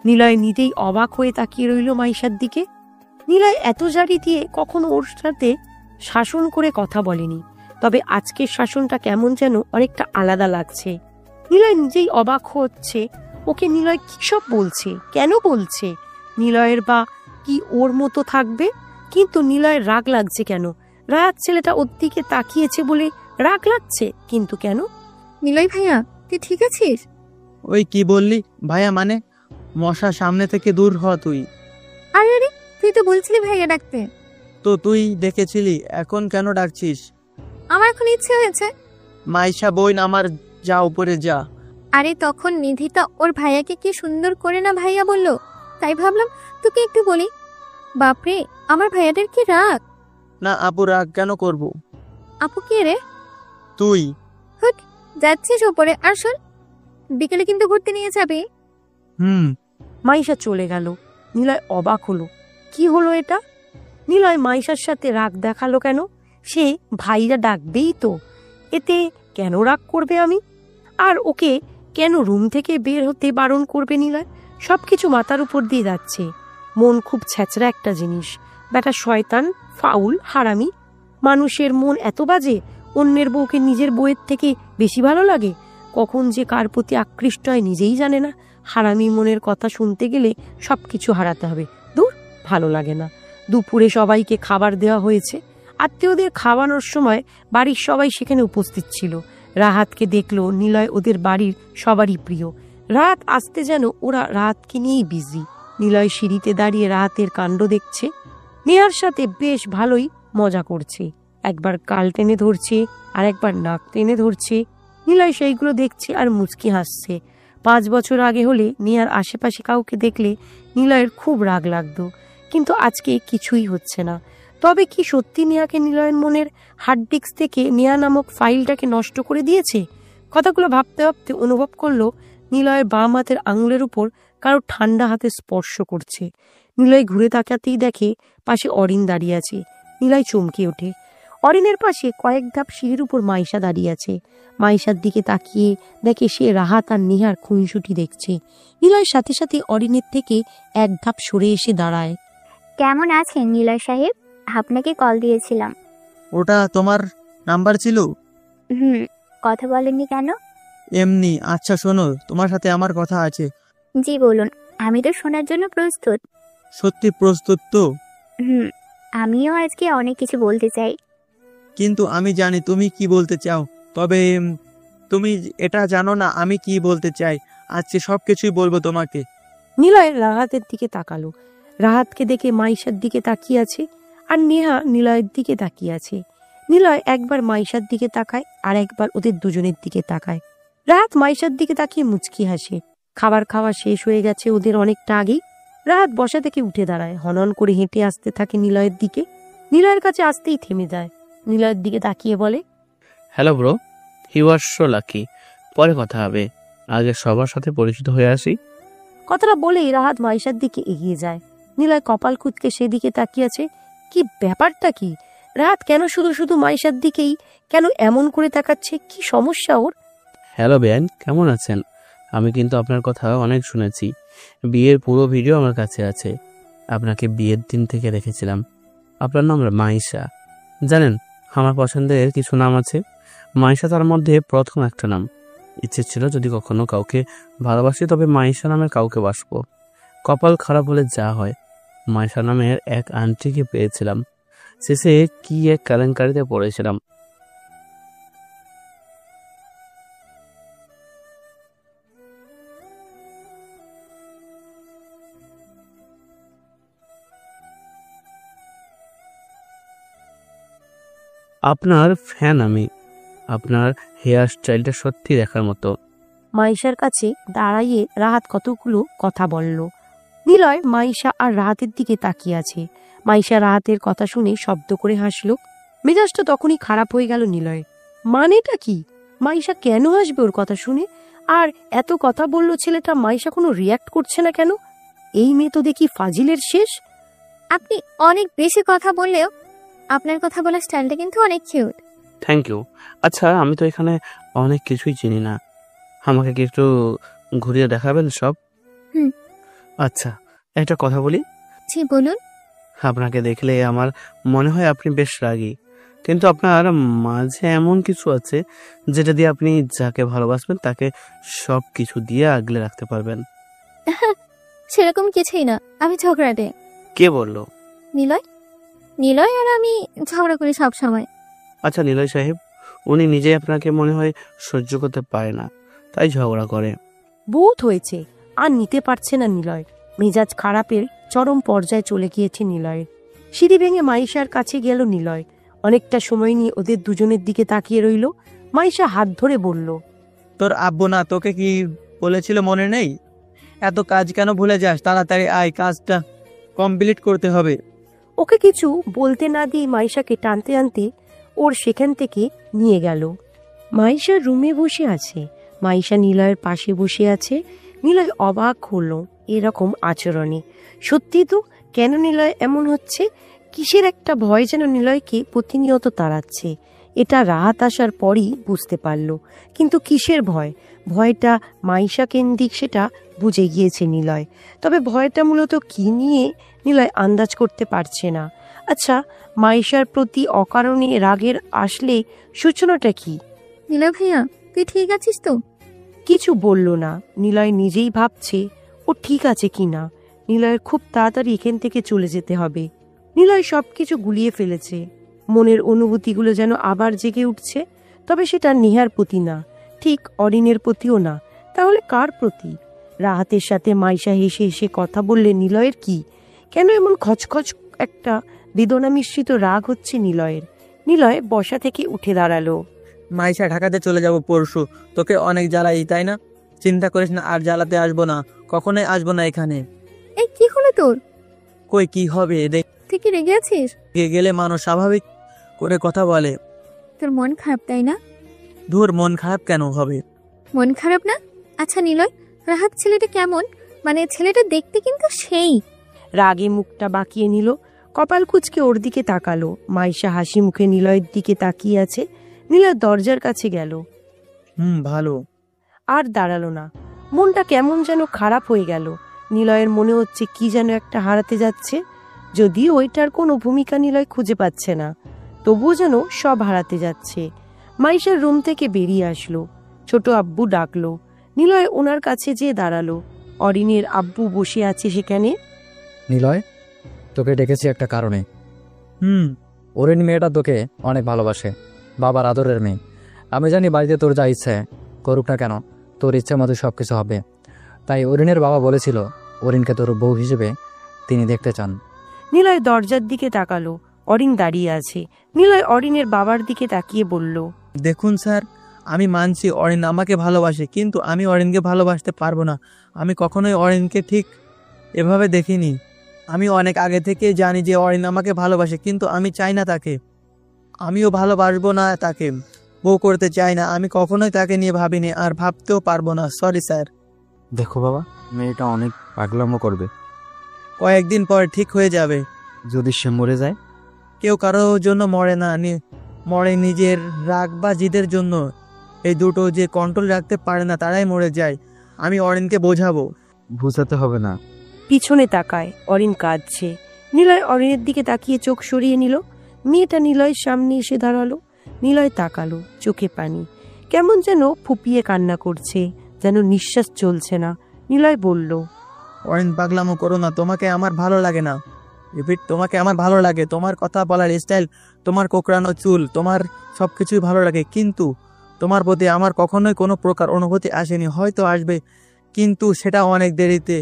নিলয় নিজেই অবাক হয়ে তাকিয়ে রইল মাইশার দিকে। নিলয় এত জারি দিয়ে কখনো ওর সাথে শাসন করে কথা বলেনি, তবে আজকের শাসনটা কেমন যেন অনেকটা আলাদা লাগছে। নিলয় নিজেই অবাক হচ্ছে, ওকে নিলয় কি সব বলছে, কেন বলছে? নিলয়ের বা কি ওর মতো থাকবে? কিন্তু নিলয়ের রাগ লাগছে কেন? রাত ছেলেটা ওর দিকে তাকিয়েছে বলে রাগ লাগছে, কিন্তু কেন? নিলয় ভাইয়া, তুই ঠিক আছিস? ওই কি বললি ভাইয়া মানে? মশা সামনে থেকে দূর হ তুই। আরে আরে, তুই তো বলছিলি ভাইয়া ডাকতে। তো তুই দেখেছিলি, এখন কেন ডাকছিস? আমার এখন ইচ্ছে হয়েছে। মাইশা বোন আমার, যা উপরে যা। আরে তখন নিধিতা ওর ভাইয়াকে কি সুন্দর করে না ভাইয়া বললো, তাই ভাবলাম তোকে একটু বলি। বাপরে, আমার ভাইয়াদের কি রাগ! না আপু, রাগ কেন করব? আপু কে রে? তুই। যাচ্ছিস ওপরে, আর শোন, বিকেলে কিন্তু ঘুরতে নিয়ে যাবি। মাইশা চলে গেল। নিলয় অবাক হলো, কি হলো এটা? নিলয় মাইশার সাথে রাগ দেখালো কেন? সে ভাইরা ডাকবেই তো, এতে কেন রাগ করবে আমি? আর ওকে কেন রুম থেকে বের হতে বারণ করবে নিলয়? সবকিছু মাথার উপর দিয়ে যাচ্ছে। মন খুব ছ্যাচড়া একটা জিনিস। বেটা শয়তান, ফাউল, হারামি। মানুষের মন এত বাজে, অন্যের বউকে নিজের বউয়ের থেকে বেশি ভালো লাগে। কখন যে কার প্রতি আকৃষ্ট হয় নিজেই জানে না। হারামি মনের কথা শুনতে গেলে সবকিছু হারাতে হবে। দূর, ভালো লাগে না। দুপুরে সবাইকে খাবার দেওয়া হয়েছে। আত্মীয়দের খাওয়ানোর সময় বাড়ির সবাই সেখানে উপস্থিত ছিল। রাহাতকে দেখলো নিলয় ওদের বাড়ির সবারই প্রিয়। রাহাত আসতে যেন ওরা রাহাতকে নিয়েই বিজি। নিলয় সিঁড়িতে দাঁড়িয়ে রাহাতের কাণ্ড দেখছে। নেহার সাথে বেশ ভালোই মজা করছে। একবার কাল টেনে ধরছে, আর একবার নাক টেনে ধরছে। নিলয় সেইগুলো দেখছে আর মুচকি হাসছে। 5 বছর আগে হলে নেহার আশেপাশে কাউকে দেখলে নিলয়ের খুব রাগ লাগতো, কিন্তু আজকে কিছুই হচ্ছে না। তবে কি সত্যি নেহাকে নিলয়ের মনের হার্ড ডিস্ক থেকে নেহা নামক ফাইলটাকে নষ্ট করে দিয়েছে? কথাগুলো ভাবতে ভাবতে অনুভব করলো নিলয়ের বাম হাতের আঙুলের উপর কারো ঠান্ডা হাতে স্পর্শ করছে। নিলয় ঘুরে তাকাতেই দেখে পাশে অরিন দাঁড়িয়ে আছে। নিলয় চমকে ওঠে। অরিনের পাশে কয়েক ধাপ সিঁড়ির উপর মাইশা দাঁড়িয়ে আছে। মাইশার দিকে তাকিয়ে দেখে সে রাহাত আর নেহার খুনসুটি দেখছে। নিলয়ের সাথে সাথে অরিনের থেকে 1 ধাপ সরে এসে দাঁড়ায়। কেমন আছেন নিলয় সাহেব? আপনাকে কল দিয়েছিলাম। ওটা তোমার নাম্বার ছিল? কথা বলেননি কেন? এমনি। আচ্ছা শোনো, তোমার সাথে আমার কথা আছে। জি বলুন, আমি তো শোনার জন্য প্রস্তুত। সত্যি প্রস্তুত তো? আমিও আজকে অনেক কিছু বলতে চাই। কিন্তু আমি জানি তুমি কি বলতে চাও, তবে তুমি এটা জানো না আমি কি বলতে চাই। আজকে সবকিছুই বলবো তোমাকে। নিলয় রাহাতের দিকে তাকালো। রাহাতকে দেখে মাইশার দিকে তাকিয়ে আছে, আর নেহা নিলয়ের দিকে তাকিয়ে আছে। নিলয় একবার মাইশার দিকে তাকায়, আর একবার ওদের দুজনের দিকে তাকায়। রাহাত মাইশার দিকে তাকিয়ে মুচকি হাসে। খাবার খাওয়া শেষ হয়ে গেছে ওদের অনেকটা আগেই। রাহাত বসা থেকে উঠে দাঁড়ায়, হনন করে হেঁটে আসতে থাকে নিলয়ের দিকে। নিলয়ের কাছে আসতেই থেমে যায়। নিলয়ের দিকে তাকিয়ে বলে, hello bro, you are so lucky. পরে কথা হবে, আগে সবার সাথে পরিচিত হয়ে আসি। কথাটা বলেই রাহাত মাইশার দিকে এগিয়ে যায়। নিলয় কপাল কুঁচকে সেদিকে তাকিয়ে আছে। কি ব্যাপারটা কি? রাহাত কেন শুধু শুধু মাইশার দিকেই কেন এমন করে তাকাচ্ছে? কি সমস্যা ওর? হ্যালো বেআইন, কেমন আছেন? আমি কিন্তু আপনার কথা অনেক শুনেছি। বিয়ের পুরো ভিডিও আমার কাছে আছে। আপনাকে বিয়ের দিন থেকে রেখেছিলাম। আপনার নাম মাইশা। জানেন, আমার পছন্দের কিছু নাম আছে, মাইশা তার মধ্যে প্রথম একটা নাম। ইচ্ছে ছিল যদি কখনো কাউকে ভালোবাসি তবে মাইশা নামের কাউকে বাসবো। কপাল খারাপ হলে যা হয়, মাইশা নামের এক আন্টিকে পেয়েছিলাম। শেষে কি এক কেলেঙ্কারিতে পড়েছিলাম। আপনার ফ্যান আমি। আপনার হেয়ার স্টাইলটা সত্যি দেখার মতো। মাইশার কাছে দাঁড়াইয়ে রাহাত কতগুলো কথা বলল। নিলয় মাইশা আর রাহাতের দিকে তাকিয়ে আছে। মাইশা রাহাতের কথা শুনে শব্দ করে হাসলো। মেজাজটা তখনই খারাপ হয়ে গেল নিলয়। মানেটা কি? মাইশা কেন হাসবে ওর কথা শুনে? আর এত কথা বললো ছেলেটা, মাইশা কোনো রিয়াক্ট করছে না কেন? এই মেয়ে তো দেখি ফাজিলের শেষ। আপনি অনেক বেশি কথা বললেও আপনার কথা বলার স্টাইলটা কিন্তু অনেক কিউট। Thank you. আচ্ছা, আমি তো এখানে অনেক কিছুই চিনি না, আমাকে কি একটু ঘুরিয়ে দেখাবেন সব? হুম। আচ্ছা, একটা কথা বলি। জি বলুন। আপনাকে দেখলে আমার মনে হয় আপনি বেশ রাগী, কিন্তু আপনার মাঝে এমন কিছু আছে যেটা দিয়ে আপনি যাকে ভালোবাসবেন তাকে সব কিছু দিয়ে আগলে রাখতে পারবেন। সেরকম কিছুই না, আমি ঝগড়াটে। কে বললো? নিলয় নিলয় আর আমি ঝগড়া করি সব সময়। আচ্ছা নিলয় সাহেব, উনি নিজেই আপনাকে মনে হয় সহ্য করতে পারে না, তাই ঝগড়া করে। বহুত হয়েছে, আর নিতে পারছে না নিলয়। মেজাজ খারাপের চরম পর্যায়ে চলে গিয়েছে নিলয়ের। সিঁড়ি ভেঙে মাইশার কাছে গেল নিলয়। অনেকটা সময় নিয়ে ওদের দুজনের দিকে তাকিয়ে রইল। মাইশা হাত ধরে বলল, তোর আব্বু না তোকে কি বলেছিল মনে নেই? এত কাজ কেন ভুলে যাস? তাড়াতাড়ি আয়, কাজটা কমপ্লিট করতে হবে। ওকে কিছু বলতে না দিয়ে মাইশাকে টানতে আনতে ওর সেখান থেকে নিয়ে গেল। মাইশা রুমে বসে আছে। মাইশা নিলয়ের পাশে বসে আছে। নিলয় অবাক হলো এরকম আচরণে। সত্যি তো, কেন নিলয় এমন হচ্ছে? কিসের একটা ভয় যেন নিলয়কে প্রতিনিয়ত তাড়াচ্ছে। এটা রাহাত আসার পরই বুঝতে পারল। কিন্তু কিসের ভয়? ভয়টা মাইশা কেন্দ্রিক সেটা বুঝে গিয়েছে নিলয়। তবে ভয়টা মূলত কি নিয়ে নিলয় আন্দাজ করতে পারছে না। আচ্ছা, মাইশার প্রতি অকারণে রাগের আসলে সূচনাটা কি? নিলয় ভাইয়া, তুই ঠিক আছিস তো? কিছু বলল না। নিলয় নিজেই ভাবছে ও ঠিক আছে কিনা। নিলয়ের খুব তাড়াতাড়ি এখান থেকে চলে যেতে হবে। নিলয় সবকিছু গুলিয়ে ফেলেছে। মনের অনুভূতিগুলো যেন আবার জেগে উঠছে। তবে সেটা নেহার প্রতি না, ঠিক অরিনের প্রতিও না। তাহলে কার প্রতি? রাহাতের সাথে মাইশা হেসে হেসে কথা বললে নিলয়ের কি? কেন এমন খচখচ একটা বেদনা মিশ্রিত রাগ হচ্ছে নিলয়ের? নিলয় বসা থেকে উঠে দাঁড়ালো। মাইশা, ঢাকাতে চলে যাব পরশু। তোকে অনেক জ্বালাই, তাই না? চিন্তা করিস না, আর জ্বালাতে আসবো না, কখনোই আসবো না এখানে। এই কি হলো তোর? কই কি হবে? তুই কি রেগে আছিস? রেগে গেলে মানুষ স্বাভাবিক করে কথা বলে। তোর মন খারাপ তাই না? ধুর, মন খারাপ কেন হবে? মন খারাপ না? আচ্ছা নিলয়, রাহাত ছেলেটা কেমন? মানে ছেলেটা দেখতে কিন্তু সেই। রাগে মুখটা বাঁকিয়ে নিল। কপাল কুঁচকে ওর দিকে তাকালো। মাইশা হাসি মুখে নিলয়ের দিকে তাকিয়ে আছে। নিলয় দরজার কাছে গেল। ভালো। আর দাঁড়ালো না। মনটা কেমন যেন খারাপ হয়ে গেল। নিলয়ের মনে হচ্ছে কি যেন একটা হারাতে যাচ্ছে। যদিও ওইটার কোনো ভূমিকা নিলয় খুঁজে পাচ্ছে না, তবুও যেন সব হারাতে যাচ্ছে। মাইশার রুম থেকে বেরিয়ে আসলো। ছোট আব্বু ডাকলো। নিলয় ওনার কাছে যেয়ে দাঁড়ালো। অরিনের আব্বু বসে আছে সেখানে। নিলয়, তোকে ডেকেছি একটা কারণে। হুম। ওরিন মেয়েটা তোকে অনেক ভালোবাসে, বাবার আদরের মেয়ে। আমি জানি বাড়িতে তোর যা ইচ্ছে করুক না কেন, তোর ইচ্ছে মতো সব কিছু হবে। তাই অরিনের বাবা বলেছিল অরিনকে তোর বউ হিসেবে তিনি দেখতে চান। নিলয় দরজার দিকে তাকালো। অরিন দাঁড়িয়ে আছে। নিলয় অরিনের বাবার দিকে তাকিয়ে বলল, দেখুন স্যার, আমি মানছি অরিন আমাকে ভালোবাসে, কিন্তু আমি অরিনকে ভালোবাসতে পারবো না। আমি কখনোই অরিনকে ঠিক এভাবে দেখিনি। আমি অনেক আগে থেকে জানি যে অরিন আমাকে ভালোবাসে, কিন্তু আমি চাই না তাকে। আমিও ভালোবাসবো না তাকে, বউ করতে চাই না। আমি কখনোই তাকে নিয়ে ভাবিনি, আর ভাবতেও পারবো না। Sorry sir. দেখো বাবা, মেয়েটা অনেক পাগলামো করবে। কয়েকদিন পর ঠিক হয়ে যাবে। যদি সে মরে যায়? কেউ কারো জন্য মরে না, মরে নিজের রাগ বা জিদের জন্য। এই দুটো যে কন্ট্রোল রাখতে পারে না তারাই মরে যায়। আমি অরিনকে বোঝাবো। বুঝাতে হবে না। পিছনে তাকায়, অরিন কাঁদছে। নিলয় অরিনের দিকে তাকিয়ে চোখ সরিয়ে নিল। মেয়েটা নিলয়ের সামনে এসে দাঁড়ালো। নিলয় তাকালো, চোখে পানি, কেমন যেন ফুপিয়ে কান্না করছে, যেন নিঃশ্বাস চলছে না। নিলয় বলল, অরিন পাগলামো করো না, তোমাকে আমার ভালো লাগে না। তোমাকে আমার ভালো লাগে, তোমার কথা বলার স্টাইল, তোমার কোকড়ানো চুল, তোমার সবকিছুই ভালো লাগে, কিন্তু তোমার প্রতি আমার কখনোই কোনো প্রকার অনুভূতি আসেনি। হয়তো আসবে, কিন্তু সেটা অনেক দেরিতে।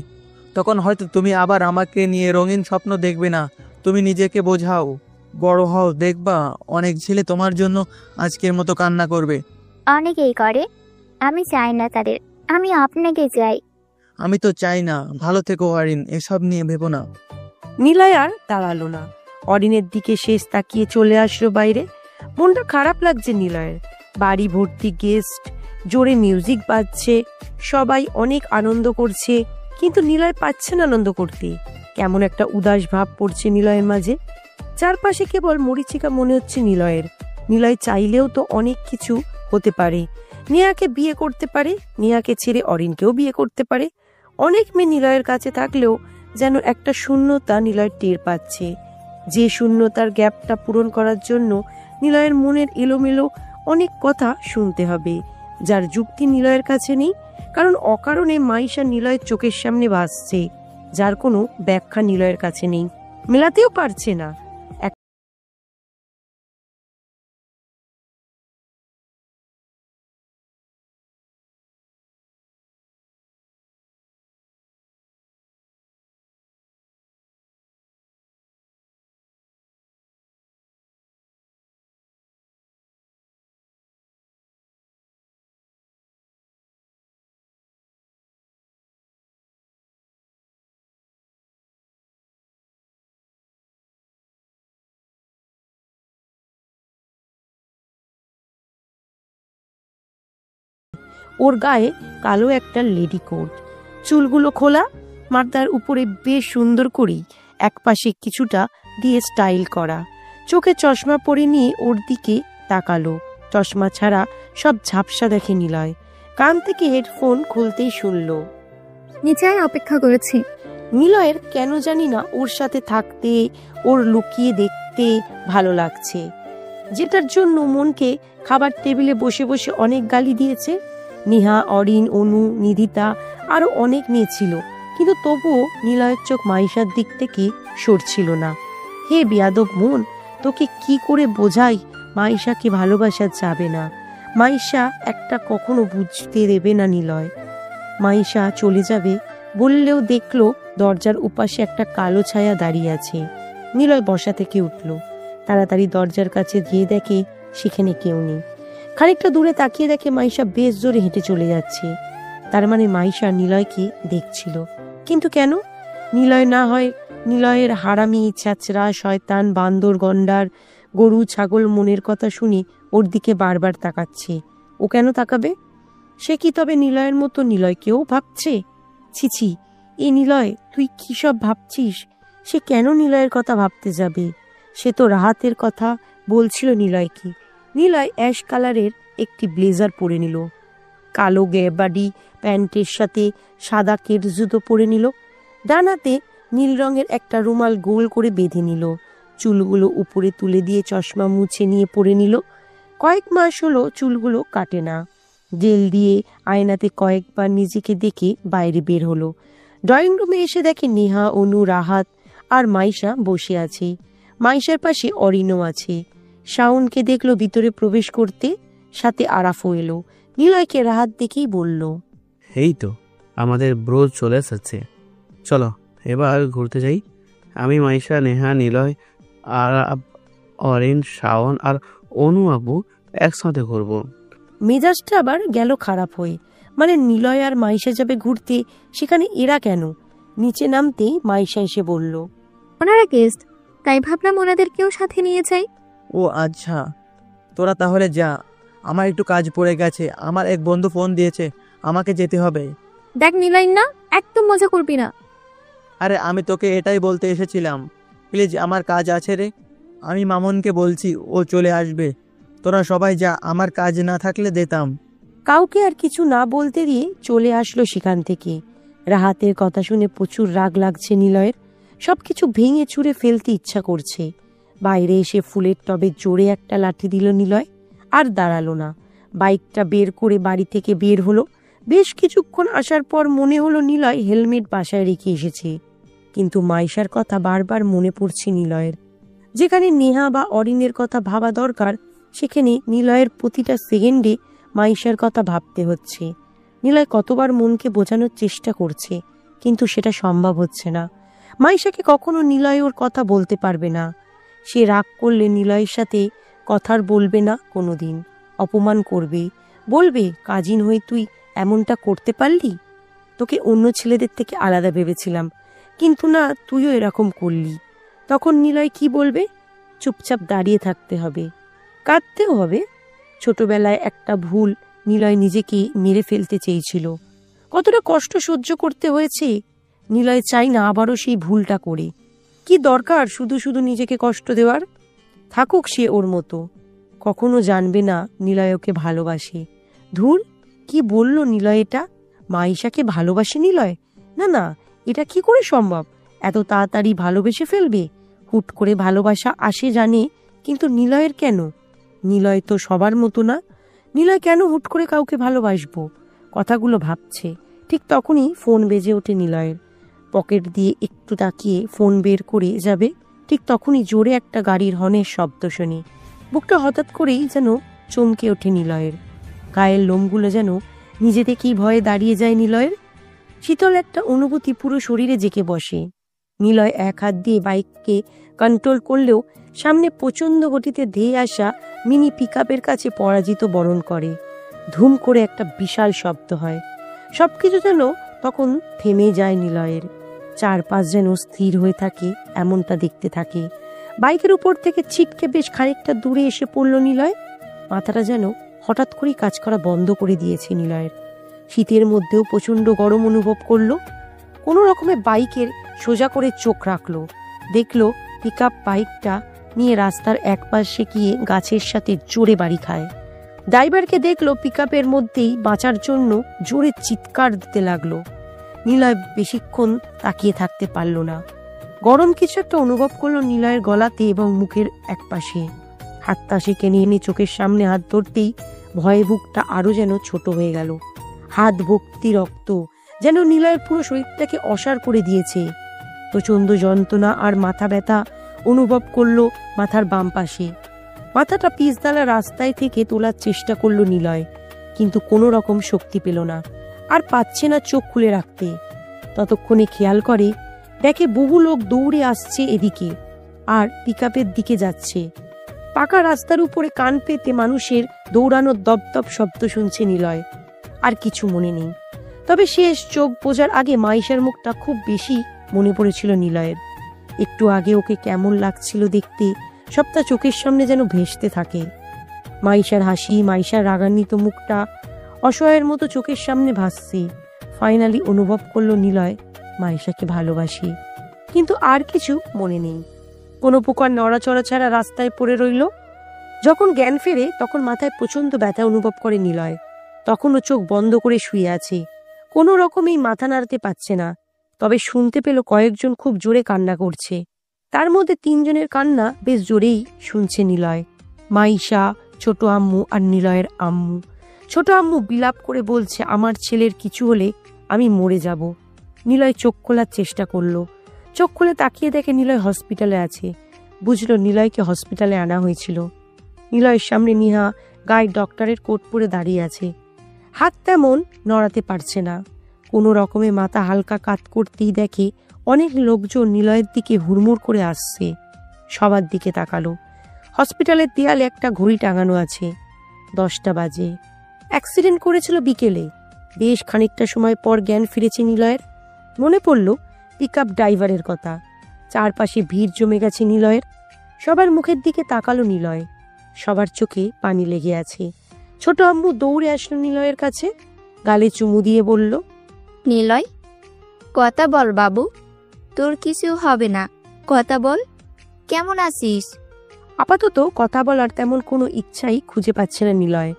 তখন হয়তো তুমি আবার আমাকে নিয়ে রঙিন স্বপ্ন দেখবে না। তুমি নিজেকে বোঝাও, বড় হও, দেখবা অনেক ছেলে তোমার জন্য আজকের মতো কান্না করবে। অনেকেই করে, আমি চাই না তাদের, আমি আপনাকে চাই। আমি তো চাই না। ভালো থেকো অরিন, এসব নিয়ে ভেবো না। নিলয় আর দাঁড়ালো না, অরিনের দিকে শেষ তাকিয়ে চলে আসলো বাইরে। মনটা খারাপ লাগছে নিলয়ের। বাড়ি ভর্তি গেস্ট, জোরে মিউজিক বাজছে, সবাই অনেক আনন্দ করছে, কিন্তু নিলয় পাচ্ছে না আনন্দ করতে। কেমন একটা উদাস ভাব পড়ছে নিলয়ের মাঝে। চারপাশে কেবল মরীচিকা মনে হচ্ছে নিলয়ের। নিলয় চাইলেও তো অনেক কিছু হতে পারে। নেহাকে বিয়ে করতে পারে, নেহাকে ছেড়ে অরিনকেও বিয়ে করতে পারে। অনেক মেয়ে নিলয়ের কাছে থাকলেও যেন একটা শূন্যতা নিলয় টের পাচ্ছে। যে শূন্যতার গ্যাপটা পূরণ করার জন্য নিলয়ের মনের এলোমেলো অনেক কথা শুনতে হবে, যার যুক্তি নিলয়ের কাছে নেই। কারণ অকারণে মাইশা নিলয়ের চোখের সামনে ভাসছে, যার কোনো ব্যাখ্যা নিলয়ের কাছে নেই, মেলাতেও পারছে না। ওর গায়ে কালো একটা লেডি কোট, চুলগুলো খোলা, মাথার উপরে বেশ সুন্দর করেই একপাশে কিছুটা দিয়ে স্টাইল করা। চোখে চশমা পরে নিয়ে ওর দিকে তাকালো। চশমা ছাড়া সব ঝাপসা দেখে নিলয়। কান থেকে হেডফোন খুলতেই শুনল, নিচে অপেক্ষা করেছি। নিলয়ের কেন জানি না ওর সাথে থাকতে, ওর লুকিয়ে দেখতে ভালো লাগছে, যেটার জন্য মনকে খাবার টেবিলে বসে বসে অনেক গালি দিয়েছে। নেহা, অরিন, অনু, নিধিতা, আরো অনেক মেয়ে ছিল, কিন্তু তবুও নিলয়ের চোখ মাইশার দিক থেকে সরছিল না। হে বিয়াদব মন, তোকে কি করে বোঝাই মাইশাকে ভালোবাসা যাবে না। মাইশা একটা কখনো বুঝতে দেবে না নিলয়। মাইশা চলে যাবে বললেও দেখলো দরজার উপাশে একটা কালো ছায়া দাঁড়িয়ে আছে। নিলয় বসা থেকে উঠল, তাড়াতাড়ি দরজার কাছে গিয়ে দেখে সেখানে কেউ নেই। খানিকটা দূরে তাকিয়ে দেখে মাইশা বেশ জোরে হেঁটে চলে যাচ্ছে। তার মানে মাইশা নিলয়কে দেখছিল, কিন্তু কেন? নিলয় না হয় নিলয়ের হারামি, ছ্যাচরা, শয়তান, বান্দর, গন্ডার, গরু, ছাগল মনের কথা শুনে ওর দিকে বারবার তাকাচ্ছে। ও কেন তাকাবে? সে কি তবে নিলয়ের মতো নিলয়কেও ভাবছে? ছিছি, এ নিলয়, তুই কি সব ভাবছিস? সে কেন নিলয়ের কথা ভাবতে যাবে? সে তো রাহাতের কথা বলছিল নিলয়কে। নিলয় অ্যাশ কালারের একটি ব্লেজার পরে নিল, কালো গ্যাবাডি প্যান্টের সাথে সাদা কেট জুতো পরে নিল, ডান হাতে নীল রঙের একটা রুমাল গোল করে বেঁধে নিল, চুলগুলো উপরে তুলে দিয়ে চশমা মুছে নিয়ে পরে নিল। কয়েক মাস হলো চুলগুলো কাটে না। জেল দিয়ে আয়নাতে কয়েকবার নিজেকে দেখে বাইরে বের হলো। ড্রয়িং রুমে এসে দেখে নেহা, অনু, রাহাত আর মাইশা বসে আছে। মাইশার পাশে অরিনও আছে। শাওনকে দেখলো ভিতরে প্রবেশ করতে, সাথে আরাফও এলো। নিলয়কে রাহাত দেখেই বলল, এই তো আমাদের ব্রো চলে এসেছে, চলো এবার ঘুরতে যাই। আমি, মাইশা, নেহা, নিলয় আর অরিন, শাওন আর অনু আবু একসাথে ঘুরবো। মেজাজটা আবার গেল খারাপ হয়ে। মানে নিলয় আর মাইশা যাবে ঘুরতে, সেখানে এরা কেন? নিচে নামতেই মাইশা এসে বলল, ওনারা গেস্ট, তাই ভাবলাম ওনাদেরকেও সাথে নিয়ে যাই। ও আচ্ছা, তোরা তাহলে যা, আমার একটু কাজ পড়ে গেছে। আমার এক বন্ধু ফোন দিয়েছে, আমাকে যেতে হবে। দেখ নিলয় না, একদম মজা করবি না। আরে আমি তোকে এটাই বলতে এসেছিলাম, প্লিজ আমার কাজ আছে রে। আমি মামুনকে বলছি, ও চলে আসবে। তোরা সবাই যা, আমার কাজ না থাকলে দিতাম। কাউকে আর কিছু না বলতে দিয়ে চলে আসলো সেখান থেকে। রাহাতের কথা শুনে প্রচুর রাগ লাগছে নিলয়ের। সবকিছু ভেঙে চুরে ফেলতে ইচ্ছা করছে। বাইরে এসে ফুলের টবে জোরে একটা লাঠি দিল নিলয়। আর দাঁড়ালো না, বাইকটা বের করে বাড়ি থেকে বের হলো। বেশ কিছুক্ষণ আসার পর মনে হলো নিলয় হেলমেট বাসায় রেখে এসেছে। কিন্তু মাইশার কথা বারবার মনে পড়ছে নিলয়ের। যেখানে নেহা বা অরিনের কথা ভাবা দরকার, সেখানে নিলয়ের প্রতিটা সেকেন্ডে মাইশার কথা ভাবতে হচ্ছে। নিলয় কতবার মনকে বোঝানোর চেষ্টা করছে, কিন্তু সেটা সম্ভব হচ্ছে না। মাইশাকে কখনো নিলয় ওর কথা বলতে পারবে না। সে রাগ করলে নিলয়ের সাথে কথার বলবে না কোনোদিন, অপমান করবে, বলবে কাজিন হয়ে তুই এমনটা করতে পারলি? তোকে অন্য ছেলেদের থেকে আলাদা ভেবেছিলাম, কিন্তু না, তুইও এরকম করলি। তখন নিলয় কি বলবে? চুপচাপ দাঁড়িয়ে থাকতে হবে, কাঁদতেও হবে। ছোটবেলায় একটা ভুল নিলয় নিজেকে মেরে ফেলতে চেয়েছিল। কতটা কষ্ট সহ্য করতে হয়েছে। নিলয় চাই না আবারও সেই ভুলটা করে। কি দরকার শুধু শুধু নিজেকে কষ্ট দেওয়ার? থাকুক সে ওর মতো, কখনো জানবে না নিলয় ওকে ভালোবাসে। ধুর, কি বললো নিলয় এটা? মাইশাকে ভালোবাসে নিলয়? না না, এটা কি করে সম্ভব? এত তাড়াতাড়ি ভালোবেসে ফেলবে? হুট করে ভালোবাসা আসে জানে, কিন্তু নিলয়ের কেন? নিলয় তো সবার মতো না। নিলয় কেন হুট করে কাউকে ভালোবাসবো? কথাগুলো ভাবছে, ঠিক তখনই ফোন বেজে ওঠে নিলয়ের। পকেট দিয়ে একটু তাকিয়ে ফোন বের করে যাবে, ঠিক তখনই জোরে একটা গাড়ির হর্নের শব্দ শুনি। বুকটা হঠাৎ করেই যেন চমকে ওঠে নিলয়ের। গায়ের লোমগুলো যেন নিজে থেকেই ভয়ে দাঁড়িয়ে যায় নিলয়ের। শীতল একটা অনুভূতি পুরো শরীরে জেঁকে বসে। নিলয় এক হাত দিয়ে বাইককে কন্ট্রোল করলেও সামনে প্রচন্ড গতিতে ধেয়ে আসা মিনি পিকআপের কাছে পরাজিত বরণ করে। ধুম করে একটা বিশাল শব্দ হয়। সবকিছু যেন তখন থেমে যায় নিলয়ের। চারপাশ যেন স্থির হয়ে থাকে, এমনটা দেখতে থাকে। বাইকের উপর থেকে ছিটকে বেশ খানিকটা দূরে এসে পড়ল নিলয়। মাথাটা যেন হঠাৎ করেই কাজ করা বন্ধ করে দিয়েছে নিলয়ের। শীতের মধ্যেও প্রচন্ড গরম অনুভব করলো। কোনো রকমে বাইকের সোজা করে চোখ রাখলো, দেখলো পিকআপ বাইকটা নিয়ে রাস্তার এক পাশে গিয়ে গাছের সাথে জোরে বাড়ি খায়। ড্রাইভারকে দেখলো পিকআপের মধ্যেই বাঁচার জন্য জোরে চিৎকার দিতে লাগলো। নিলয় বেশিক্ষণ তাকিয়ে থাকতে পারল না। গরম কিছু একটা অনুভব করলো নিলয়ের গলাতে এবং মুখের এক পাশে। হাতটা সেকে নিয়ে চোখের সামনে হাত ধরতেই ভয়ে বুকটা আরো যেন ছোট হয়ে গেল। হাত ভর্তি রক্ত, যেন নিলয়ের পুরো শরীরটাকে অসাড় করে দিয়েছে। প্রচন্ড যন্ত্রণা আর মাথা ব্যথা অনুভব করলো মাথার বাম পাশে। মাথাটা পিচদালা রাস্তায় থেকে তোলার চেষ্টা করলো নিলয়, কিন্তু কোনো রকম শক্তি পেল না, আর পাচ্ছে না চোখ খুলে রাখতে। ততক্ষণে খেয়াল করে, দেখে বহু লোক দৌড়ে আসছে এদিকে আর পিকআপের দিকে যাচ্ছে। পাকা রাস্তার উপরে কান পেতে মানুষের দৌড়ানোর দপদপ শব্দ শুনছে নিলয়। আর কিছু মনে নেই, তবে শেষ চোখ বোঝার আগে মাইশার মুখটা খুব বেশি মনে পড়েছিল নিলয়ের। একটু আগে ওকে কেমন লাগছিল দেখতে, সবটা চোখের সামনে যেন ভেসতে থাকে। মাইশার হাসি, মাইশার রাগান্বিত মুখটা অসহায়ের মতো চোখের সামনে ভাসছে। ফাইনালি অনুভব করলো নিলয় মাইশাকে ভালোবাসি, কিন্তু আর কিছু মনে নেই। কোনো প্রকার নড়াচড়া ছাড়া রাস্তায় পড়ে রইল। যখন জ্ঞান ফেরে তখন মাথায় প্রচন্ড ব্যথা অনুভব করে নিলয়। তখনও চোখ বন্ধ করে শুয়ে আছে, কোনো রকমেই মাথা নাড়াতে পারছে না। তবে শুনতে পেল কয়েকজন খুব জোরে কান্না করছে। তার মধ্যে 3 জনের কান্না বেশ জোরেই শুনছে নিলয়। মাইশা, ছোট আম্মু আর নিলয়ের আম্মু। ছোট আম্মু বিলাপ করে বলছে, আমার ছেলের কিছু হলে আমি মরে যাব। নিলয় চোখ খোলার চেষ্টা করলো। চোখ খুলে তাকিয়ে দেখে নিলয় হসপিটালে আছে। বুঝলো নিলয়কে হসপিটালে আনা হয়েছিল। নিলয়ের সামনে নিহা গায়ে ডক্টরের কোট পরে দাঁড়িয়ে আছে। হাত তেমন নড়াতে পারছে না। কোনো রকমে মাথা হালকা কাত করতেই দেখে অনেক লোকজন নিলয়ের দিকে হুড়মুড় করে আসছে। সবার দিকে তাকালো। হসপিটালের দেয়ালে একটা ঘড়ি টাঙানো আছে, 10টা বাজে। অ্যাক্সিডেন্ট করেছিল বিকেলে। বেশ খানিকটা সময় পর জ্ঞান ফিরেছে নিলয়ের। মনে পড়ল পিকআপ ড্রাইভারের কথা। চারপাশে ভিড় জমে গেছে নিলয়ের। সবার মুখের দিকে তাকালো নিলয়। সবার চোখে পানি লেগে আছে। ছোট আম্মু দৌড়ে আসলো নিলয়ের কাছে, গালে চুমু দিয়ে বলল, নিলয়, কথা বল বাবু, তোর কিছু হবে না, কথা বল। কেমন আছিস? আপাতত কথা বলার তেমন কোনো ইচ্ছাই খুঁজে পাচ্ছে না নিলয়।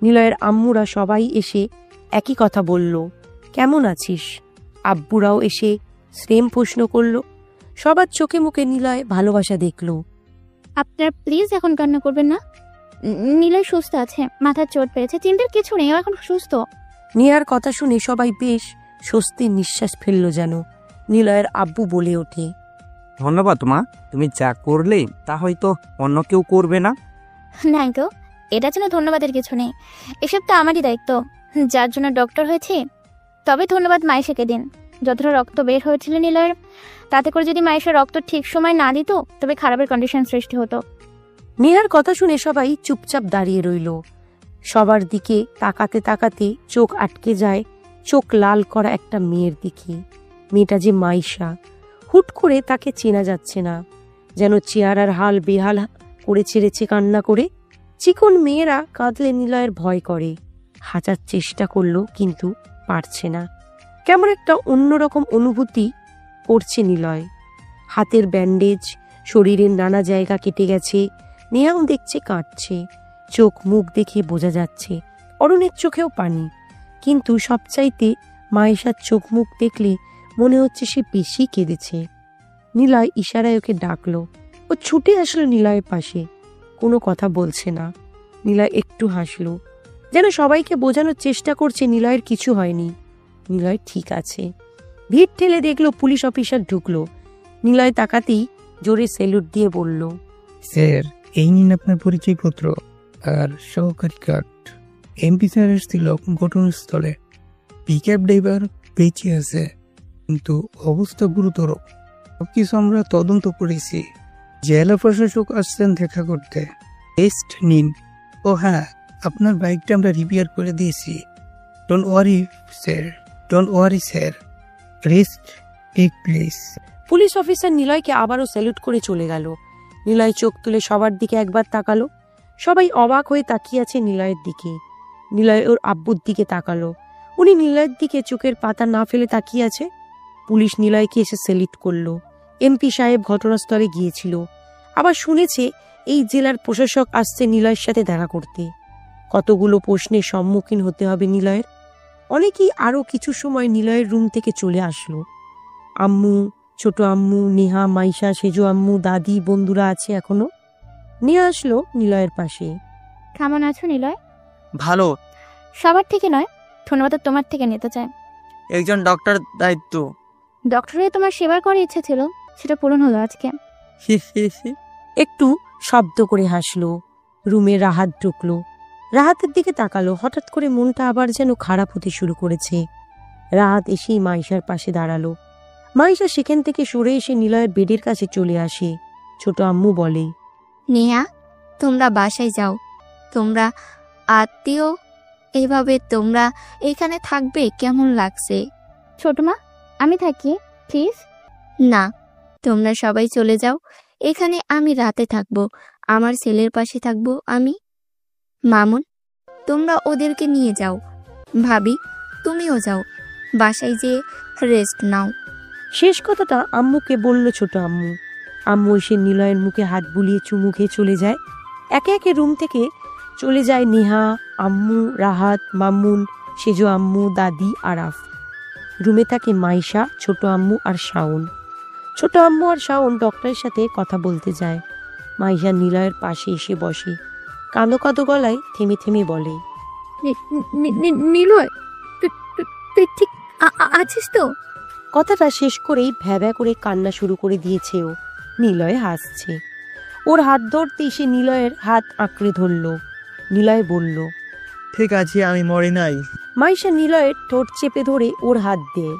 নিলয়ের আম্মুরা সবাই এসে একই কথা বলল, কেমন আছিস? আব্বুরাও এসে সেম প্রশ্ন করল। সবার চোখে মুখে নিলয় ভালোবাসা দেখল। আপনারা প্লিজ এখন কান্না করবেন না। নিলয় সুস্থ আছে, মাথার চোট পেয়েছে, চিন্তার কিছু নেই, ও এখন সুস্থ। নিহার কথা শুনে সবাই বেশ স্বস্তির নিঃশ্বাস ফেলল যেন। নিলয়ের আব্বু বলে ওঠে, ধন্যবাদ মা, তুমি যা করলে তা হয়তো অন্য কেউ করবে না। না আঙ্কেল, এটার জন্য ধন্যবাদের কিছু নেই, এসব তো আমারই দায়িত্ব, যার জন্য ডক্টর হয়েছে। তবে ধন্যবাদ মাইশাকে দিন। যতটা রক্ত বের হয়েছিল নিলয়ের, তাতে করে যদি মাইশা রক্ত ঠিক সময় না দিত তবে খারাপের কন্ডিশন সৃষ্টি হতো। নিহার কথা শুনে সবাই চুপচাপ দাঁড়িয়ে রইল। সবার দিকে তাকাতে তাকাতে চোখ আটকে যায় চোখ লাল করা একটা মেয়ের দিকে। মেয়েটা যে মাইশা, হুট করে তাকে চেনা যাচ্ছে না, যেন চেহারার হাল বেহাল করে ছেড়েছে কান্না করে। চিকন মেয়েরা কাঁদলে নিলয়ের ভয় করে, হাজার চেষ্টা করলো কিন্তু পারছে না। কেমন একটা অন্যরকম অনুভূতি করছে নিলয়। হাতের ব্যান্ডেজ, শরীরের নানা জায়গা কেটে গেছে, নেহাও দেখছে কাঁদছে, চোখ মুখ দেখে বোঝা যাচ্ছে অরুণের চোখেও পানি। কিন্তু সবচাইতে মায়েশার চোখ মুখ দেখলে মনে হচ্ছে সে বেশি কেঁদেছে। নিলয় ইশারায় ওকে ডাকলো, ও ছুটে আসলো নিলয়ের পাশে। কোনো কথা বলছে না। নিলয় একটু হাসলো, যেন সবাইকে বোঝানোর চেষ্টা করছে নিলয়ের কিছু হয়নি, নিলয় ঠিক আছে। ভিড় ঠেলে দেখলো পুলিশ অফিসার ঢুকলো। নিলয় তাকাতেই জোরে স্যালুট দিয়ে বলল, স্যার, এই নিন আপনার পরিচয়পত্র আর সহকারী কার্ড। এমপি স্যার এসেছিল ঘটনাস্থলে। পিকআপ ড্রাইভার বেঁচে আছে, কিন্তু অবস্থা গুরুতর। সবকিছু আমরা তদন্ত করেছি। জেলা প্রশাসক আসছেন দেখা করতে। টেস্ট নিন। ও হ্যাঁ, আপনার বাইকটা আমরা রিপেয়ার করে দিয়েছি। Don't worry sir, don't worry sir, rest take place. Police officer নিলয়কে আবারও স্যালুট করে চলে গেল। নিলয় চোখ তুলে সবার দিকে একবার তাকালো। সবাই অবাক হয়ে তাকিয়ে আছে নিলয়ের দিকে। নিলয় ওর আব্বুর দিকে তাকালো, উনি নিলয়ের দিকে চোখের পাতা না ফেলে তাকিয়ে আছে। পুলিশ নিলয়কে এসে স্যালুট করলো। এমপি সাহেব ঘটনাস্থলে গিয়েছিল, আবার শুনেছে এই জেলার প্রশাসক আসছে নিলয়ের সাথে দেখা করতে। কতগুলো প্রশ্নের সম্মুখীন হতে হবে নিলয়ের। অনেকেই আরো কিছু সময় নিলয়ের রুম থেকে চলে আসলো। আম্মু, ছোট আম্মু, নেহা, মাইশা, সেজো আম্মু, দাদি, বন্ধুরা আছে এখনো। নিয়ে আসলো নিলয়ের পাশে। কেমন আছো নিলয়? ভালো। সবার থেকে নয়, ধন্যবাদ তোমার থেকে নিতে চাই। একজন ডক্টর দায়িত্ব। ডক্টরের তোমার সেবার করার ইচ্ছে ছিল, সেটা পূরণ হলো আজকে। একটু শব্দ করে হাসলো। রুমে রাহাত ঢুকলো। রাহাতের দিকে তাকালো, হঠাৎ করে মনটা আবার যেন খারাপ হতে শুরু করেছে। রাহাত এসেই মাইশার পাশে দাঁড়ালো। মাইশা সেখান থেকে সরে এসে নিলয়ের বেডের কাছে চলে আসে। ছোট আম্মু বলে, নেহা, তোমরা বাসায় যাও, তোমরা আত্মীয়, এভাবে তোমরা এখানে থাকবে কেমন লাগছে? ছোট মা, আমি থাকি প্লিজ। না, তোমরা সবাই চলে যাও, এখানে আমি রাতে থাকবো, আমার ছেলের পাশে থাকবো আমি। মামুন, তোমরা ওদেরকে নিয়ে যাও। ভাবি, তুমিও যাও, বাসায় যেয়ে রেস্ট নাও। শেষ কথাটা আম্মুকে বলল ছোট আম্মু। আম্মু এসে নিলয়ের মুখে হাত বুলিয়ে চুমু খেয়ে চলে যায়। একে একে রুম থেকে চলে যায় নেহা, আম্মু, রাহাত, মামুন, সেজো আম্মু, দাদি, আরাফ। রুমে থাকে মাইশা, ছোট আম্মু আর শাওন। ছোট আম্মু আর শাওন ডক্টরের সাথে কথা বলতে যায়। মাইশা নিলয়ের পাশে এসে বসে, কাঁদো কাঁদো গলায় থেমে থেমে বলে, নিলয়, তুই ঠিক আছিস তো? কথাটা শেষ করেই ভ্যাভ্যা করে কান্না শুরু করে দিয়েছে ও। নিলয় হাসছে। ওর হাত ধরতেই সে নিলয়ের হাত আঁকড়ে ধরল। নিলয় বলল, ঠিক আছে, আমি মরি নাই। মাইশা নিলয়ের ঠোঁট চেপে ধরে ওর হাত দেয়।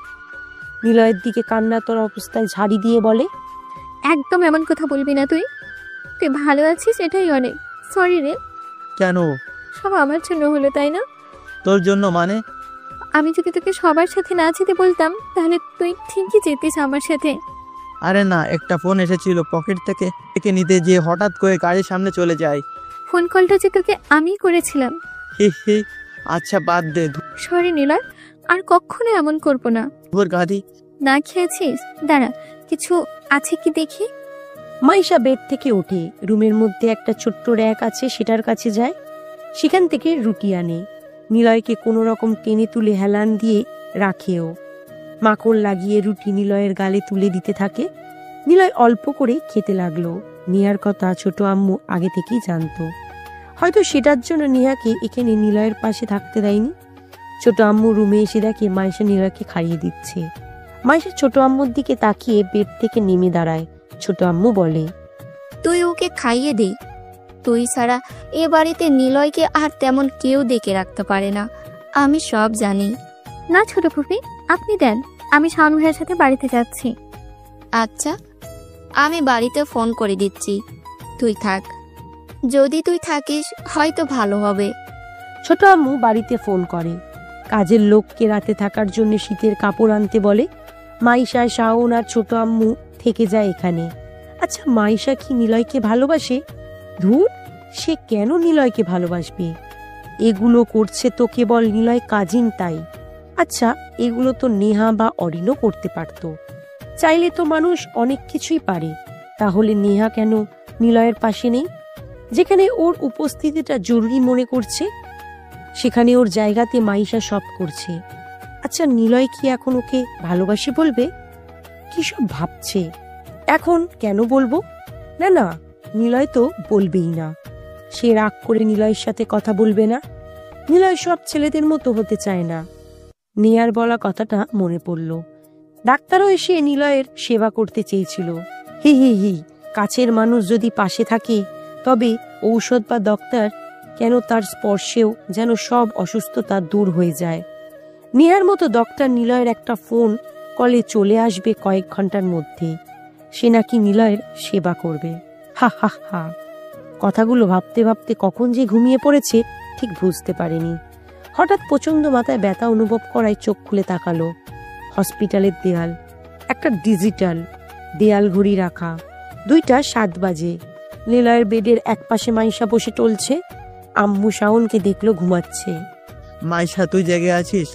নিলয়ের দিকে কান্নাতর অবস্থায় ঝাড়ি দিয়ে বলে, একদম এমন কথা বলবি না। তুই তুই ভালো আছিস, এটাই অনেক। সরি রে। কেন? সব আমার জন্য হলো, তাই না? তোর জন্য মানে? আমি যদি তোকে সবার সাথে না যেতে বলতাম তাহলে তুই ঠিকই যেতিস আমার সাথে। আরে না, একটা ফোন এসেছিল পকেট থেকে, একে নিতে গিয়ে হঠাৎ করে গাড়ির সামনে চলে যায়। ফোন কলটা যে তোকে আমি করেছিলাম। হি, আচ্ছা বাদ দে। সরি নিলয়, আর কখনো এমন করবো না। ওর গাদি না খেয়েছিস? দাঁড়া, কিছু আছে কি দেখি। মাইশা বেড থেকে ওঠে, রুমের মধ্যে একটা ছোট্ট র্যাক আছে, সেটার কাছে যায়, সেখান থেকে রুটি আনে। নিলয়কে কোনো রকম টেনে তুলে হেলান দিয়ে রাখেও। মাকড় লাগিয়ে রুটি নিলয়ের গালে তুলে দিতে থাকে। নিলয় অল্প করে খেতে লাগলো। নিহার কথা ছোট আম্মু আগে থেকেই জানতো, হয়তো সেটার জন্য নিহাকে এখানে নিলয়ের পাশে থাকতে দেয়নি। ছোট আম্মু রুমে এসে দেখে মাইশা নিলয়কে খাইয়ে দিচ্ছে। মাইশা ছোট আম্মুর দিকে তাকিয়ে বেড থেকে নেমে দাঁড়ায়। ছোট আম্মু বলে, তুই ওকে খাইয়ে দে। তুই ছাড়া এ বাড়িতে নিলয়কে আর তেমন কেউ দেখে রাখতে পারে না, আমি সব জানি। না ছোট ফুপি, আপনি দেন, আমি শাওন ভাইয়ের সাথে বাড়িতে যাচ্ছি। আচ্ছা, আমি বাড়িতে ফোন করে দিচ্ছি, তুই থাক। যদি তুই থাকিস হয়তো ভালো হবে। ছোট আম্মু বাড়িতে ফোন করে। কাজের লোককে রাতে থাকার জন্য শীতের কাপড় আনতে বলে। মাইশা, শাওন আর ছোট আম্মু থেকে যায় এখানে। আচ্ছা, মাইশা কি নিলয়কে ভালোবাসে? ধুর, সে কেন নিলয়কে ভালোবাসবে? এগুলো করছে তো কেবল নিলয় কাজিন, তাই। আচ্ছা, এগুলো তো নেহা বা অরিনও করতে পারত। চাইলে তো মানুষ অনেক কিছুই পারে। তাহলে নেহা কেন নিলয়ের পাশে নেই? যেখানে ওর উপস্থিতিটা জরুরি মনে করছে, সেখানে ওর জায়গাতে মাইশা সব করছে। আচ্ছা, নিলয় কি এখন ওকে ভালোবাসে বলবে? কি সব ভাবছে? এখন কেন বলবো? না না, নিলয় তো বলবেই না। সে রাগ করে নিলয়ের সাথে কথা বলবে না। নিলয় সব ছেলেদের মতো হতে চায় না। নেয়ার বলা কথাটা মনে পড়ল। ডাক্তারও এসে নিলয়ের সেবা করতে চেয়েছিল। হি হি হি, কাছের মানুষ যদি পাশে থাকে তবে ঔষধ বা ডাক্তার কেন, তার স্পর্শেও যেন সব অসুস্থতা দূর হয়ে যায়। নেয়ার মতো ডক্টর নিলয়ের একটা ফোন কলে চলে আসবে কয়েক ঘন্টার মধ্যে। সে নাকি নিলয়ের সেবা করবে। হা হা হা। কথাগুলো ভাবতে ভাবতে কখন যে ঘুমিয়ে পড়েছে ঠিক বুঝতে পারেনি। হঠাৎ প্রচন্ড মাথায় ব্যথা অনুভব করায় চোখ খুলে তাকালো। হসপিটালের দেয়াল, একটা ডিজিটাল দেয়াল ঘড়ি রাখা, 2:07 বাজে। নিলয়ের বেডের এক পাশে মাইশা বসে টলছে। আম্মু শাওনকে দেখলো ঘুমাচ্ছে। মাইশা, তুই জেগে আছিস?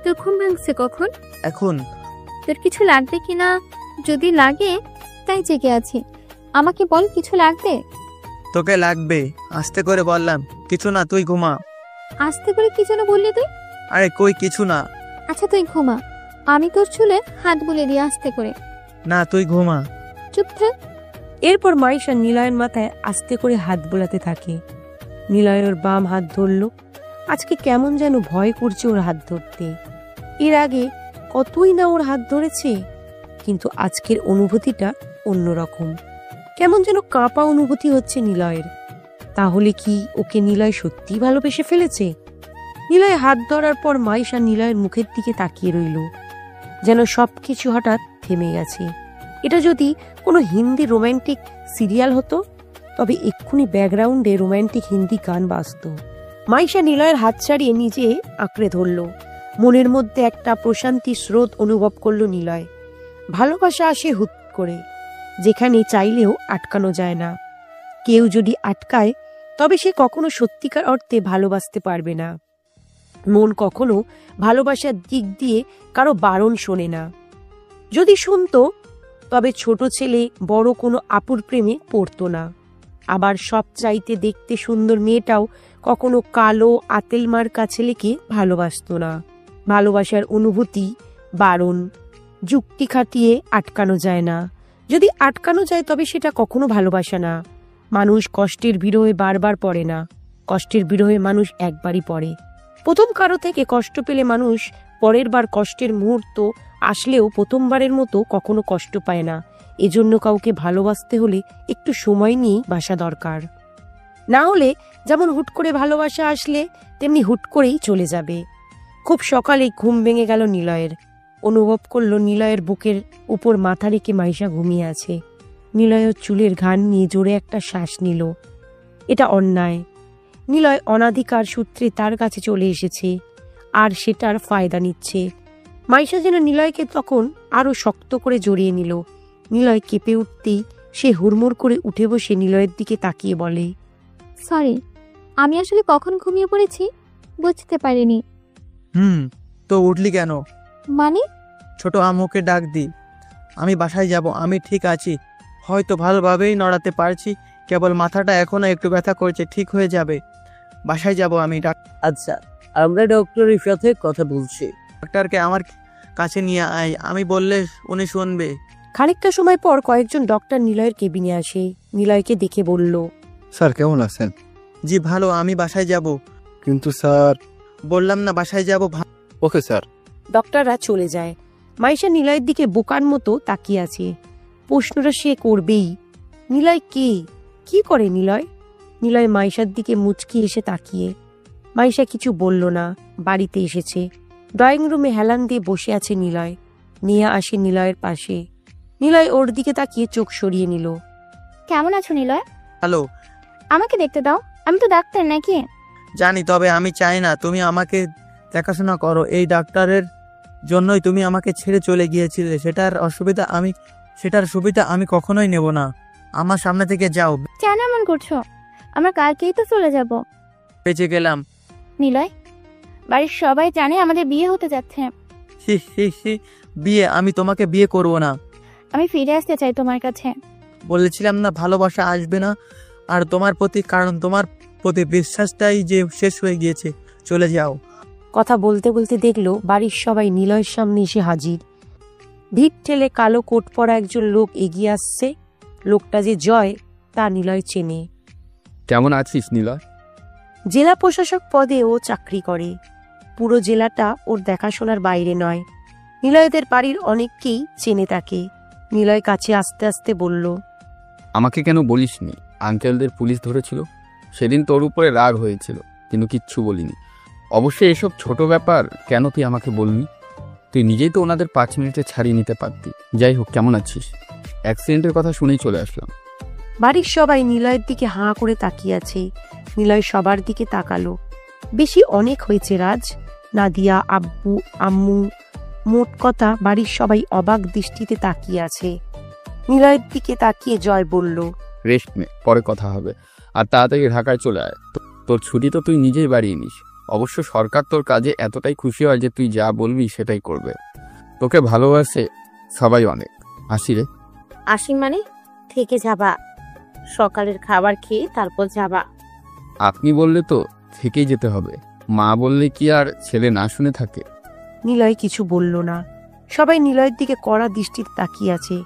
তোর ঘুম ভাঙছে কখন? এখন। তোর কিছু লাগবে কিনা? যদি লাগে তাই জেগে আছি। আমাকে বল, কিছু লাগবে? তোকে লাগবে, আস্তে করে বললাম। কিছু না, তুই ঘুমা। আস্তে করে কি যেন বললি তুই? আরে কই কিছু না। আচ্ছা তুই ঘুমা, আমি তোর চুলে হাত বুলে দিয়ে আস্তে করে। না, তুই ঘুমা। চুপ থাক। এরপর মাইশা নিলয়ের মাথায় আস্তে করে হাত বোলাতে থাকে। নিলয় ওর বাম হাত ধরলো। আজকে কেমন যেন ভয় করছে ওর হাত ধরতে। এর আগে কতই না ওর হাত ধরেছে, কিন্তু আজকের অনুভূতিটা অন্যরকম। কেমন যেন কাঁপা অনুভূতি হচ্ছে নিলয়ের। তাহলে কি ওকে নিলয় সত্যিই ভালোবেসে ফেলেছে? নিলয় হাত ধরার পর মাইশা নিলয়ের মুখের দিকে তাকিয়ে রইল, যেন সবকিছু হঠাৎ থেমে গেছে। এটা যদি কোনো হিন্দি রোম্যান্টিক সিরিয়াল হতো, তবে এক্ষুনি ব্যাকগ্রাউন্ডে রোম্যান্টিক হিন্দি গান বাজত। মাইশা নিলয়ের হাত ছাড়িয়ে নিজে আঁকড়ে ধরল। মনের মধ্যে একটা প্রশান্তির স্রোত অনুভব করল নিলয়। ভালোবাসা আসে হুট করে, যেখানে চাইলেও আটকানো যায় না। কেউ যদি আটকায় তবে সে কখনো সত্যিকার অর্থে ভালোবাসতে পারবে না। মন কখনো ভালোবাসার দিক দিয়ে কারো বারণ শোনে না। যদি শুনতো তবে ছোট ছেলে বড় কোনো আপুর প্রেমে পড়তো না। আবার সব চাইতে দেখতে সুন্দর মেয়েটাও কখনো কালো আতেল মার্কা ছেলেকে ভালোবাসতো না। ভালোবাসার অনুভূতি বারণ, যুক্তি খাটিয়ে আটকানো যায় না। যদি আটকানো যায় তবে সেটা কখনো ভালোবাসা না। মানুষ কষ্টের বিরহে বারবার পড়ে না, কষ্টের বিরহে মানুষ একবারই পড়ে। প্রথম কারো থেকে কষ্ট পেলে মানুষ পরের বার কষ্টের মুহূর্ত আসলেও প্রথমবারের মতো কখনো কষ্ট পায় না। এজন্য কাউকে ভালোবাসতে হলে একটু সময় নিয়ে বাসা দরকার। না হলে যেমন হুট করে ভালোবাসা আসলে তেমনি হুট করেই চলে যাবে। খুব সকালে ঘুম ভেঙে গেল নিলয়ের। অনুভব করলো নিলয়ের বুকের উপর মাথা রেখে মাইশা ঘুমিয়ে আছে। নিলয়ের চুলের ঘান নিয়ে জোরে একটা শ্বাস নিল। এটা অন্যায়। নিলয় অনাধিকার সূত্রে তার কাছে চলে এসেছে, আর সেটার ফায়দা নিচ্ছে। মাইশা যেন নিলয়কে তখন আরো শক্ত করে জড়িয়ে নিল। নিলয় কেঁপে উঠতেই সে হুড়মুড় করে উঠে বসে নিলয়ের দিকে তাকিয়ে বলে, সরি, আমি আসলে কখন ঘুমিয়ে পড়েছি বুঝতে পারিনি। তো উঠলি কেন? মানে? ছোট আম্মুকে ডাক দি, আমি বাসায় যাব। আমি ঠিক আছি, হয়তো ভালোভাবেই নড়াতে পারছি, কেবল মাথাটা এখনো একটু ব্যথা করছে, ঠিক হয়ে যাবে। বাসায় যাব আমি। আচ্ছা, আমরা ডক্টরের সাথে কথা বলছি। ডাক্তারকে আমার কাছে নিয়ে আয়, আমি বললে উনি শুনবে। খানিকটা সময় পর কয়েকজন ডক্টর নিলয়ের কেবিনে আসে। নিলয়কে দেখে বলল, স্যার কেমন আছেন? জি ভালো, আমি বাসায় যাব। কিন্তু স্যার, বললাম না বাসায় যাব। Okay sir. ডক্টররা চলে যায়। মাইশা নিলয়ের দিকে বোকার মতো তাকিয়ে আছে। প্রশ্নটা সে করবেই, নিলয় কে, কি করে নিলয়? নিলয় মাইশার দিকে মুচকি এসে তাকিয়ে। মাইশা কিছু বলল না। বাড়িতে এসেছে। ড্রয়িং রুমে হেলান দিয়ে বসে আছে নিলয়। নিয়া আসে নিলয়ের পাশে। নিলয় ওর দিকে তাকিয়ে চোখ সরিয়ে নিল। কেমন আছো নিলয়? হ্যালো। আমাকে দেখতে দাও, আমি তো ডাক্তার নাকি? জানি, তবে আমি চাই না তুমি আমাকে দেখাশোনা করো। এই ডাক্তারের জন্যই তুমি আমাকে ছেড়ে চলে গিয়েছিলে। সেটার সুবিধা আমি কখনোই নেব না। আমার সামনে থেকে যাও। কেন এমন করছো? আমরা কালকেই তো চলে যাব। বেঁচে গেলাম। নিলয়, বাড়ির সবাই জানে আমাদের বিয়ে হতে যাচ্ছে। বিয়ে? আমি তোমাকে বিয়ে করব না। আমি ফিরে আসতে চাই তোমার কাছে। বলেছিলাম না ভালোবাসা আসবে না আর তোমার প্রতি, কারণ তোমার প্রতি বিশ্বাসটাই যে শেষ হয়ে গিয়েছে। চলে যাও। কথা বলতে বলতে দেখলো বাড়ির সবাই নিলয়ের সামনে এসে হাজির। ভিড় ঠেলে কালো কোট পরা একজন লোক এগিয়ে আসছে। লোকটা যে জয় তা নিলয় চেনে। কেমন আছিস নিলয়? জেলা প্রশাসক পদে ও চাকরি করে। পুরো জেলাটা ওর দেখাশোনার বাইরে নয়। নিলয়দের বাড়ির অনেককেই চেনে তাকে। নিলয় কাছে আস্তে আস্তে বলল, আমাকে কেন বলিসনি? আঙ্কেলদের পুলিশ ধরেছিল, সেদিন তোর উপরে রাগ হয়েছিল, কিন্তু কিচ্ছু বলিনি। অবশ্যই এসব ছোট ব্যাপার, কেন তুই আমাকে বলনি? তুই নিজেই তো ওনাদের 5 মিনিটে ছাড়িয়ে নিতে পারতি। যাই হোক, কেমন আছিস? অ্যাক্সিডেন্টের কথা শুনেই চলে আসলাম। বাড়ির সবাই নিলয়ের দিকে হাঁ করে তাকিয়ে আছে। নিলয় সবার দিকে তাকালো। বেশি অনেক হয়েছে রাজ। নাদিয়া, আব্বু, আম্মু, মোট কথা বাড়ির সবাই অবাক দৃষ্টিতে তাকিয়ে আছে। নিলয়ের দিকে তাকিয়ে জয় বলল, রেস্ট নে, পরে কথা হবে। আর তাড়াতাড়ি ঢাকায় চলে আয়। তোর ছুটি তো তুই নিজেই বাড়িয়ে নিস। অবশ্য সরকার তোর কাজে এতটাই খুশি হয় যে তুই যা বলবি সেটাই করবে। তোকে ভালোবাসে সবাই অনেক। আসি রে। আসি মানে? থেকে যাবা? সকালের খাবার খেয়ে তারপর যাবা? আপনি বললে তো থেকেই যেতে হবে। মা বললে কি আর ছেলে না শুনে থাকে? নিলয় কিছু বলল না। সবাই নিলয়ের দিকে কড়া দৃষ্টিতে তাকিয়ে আছে।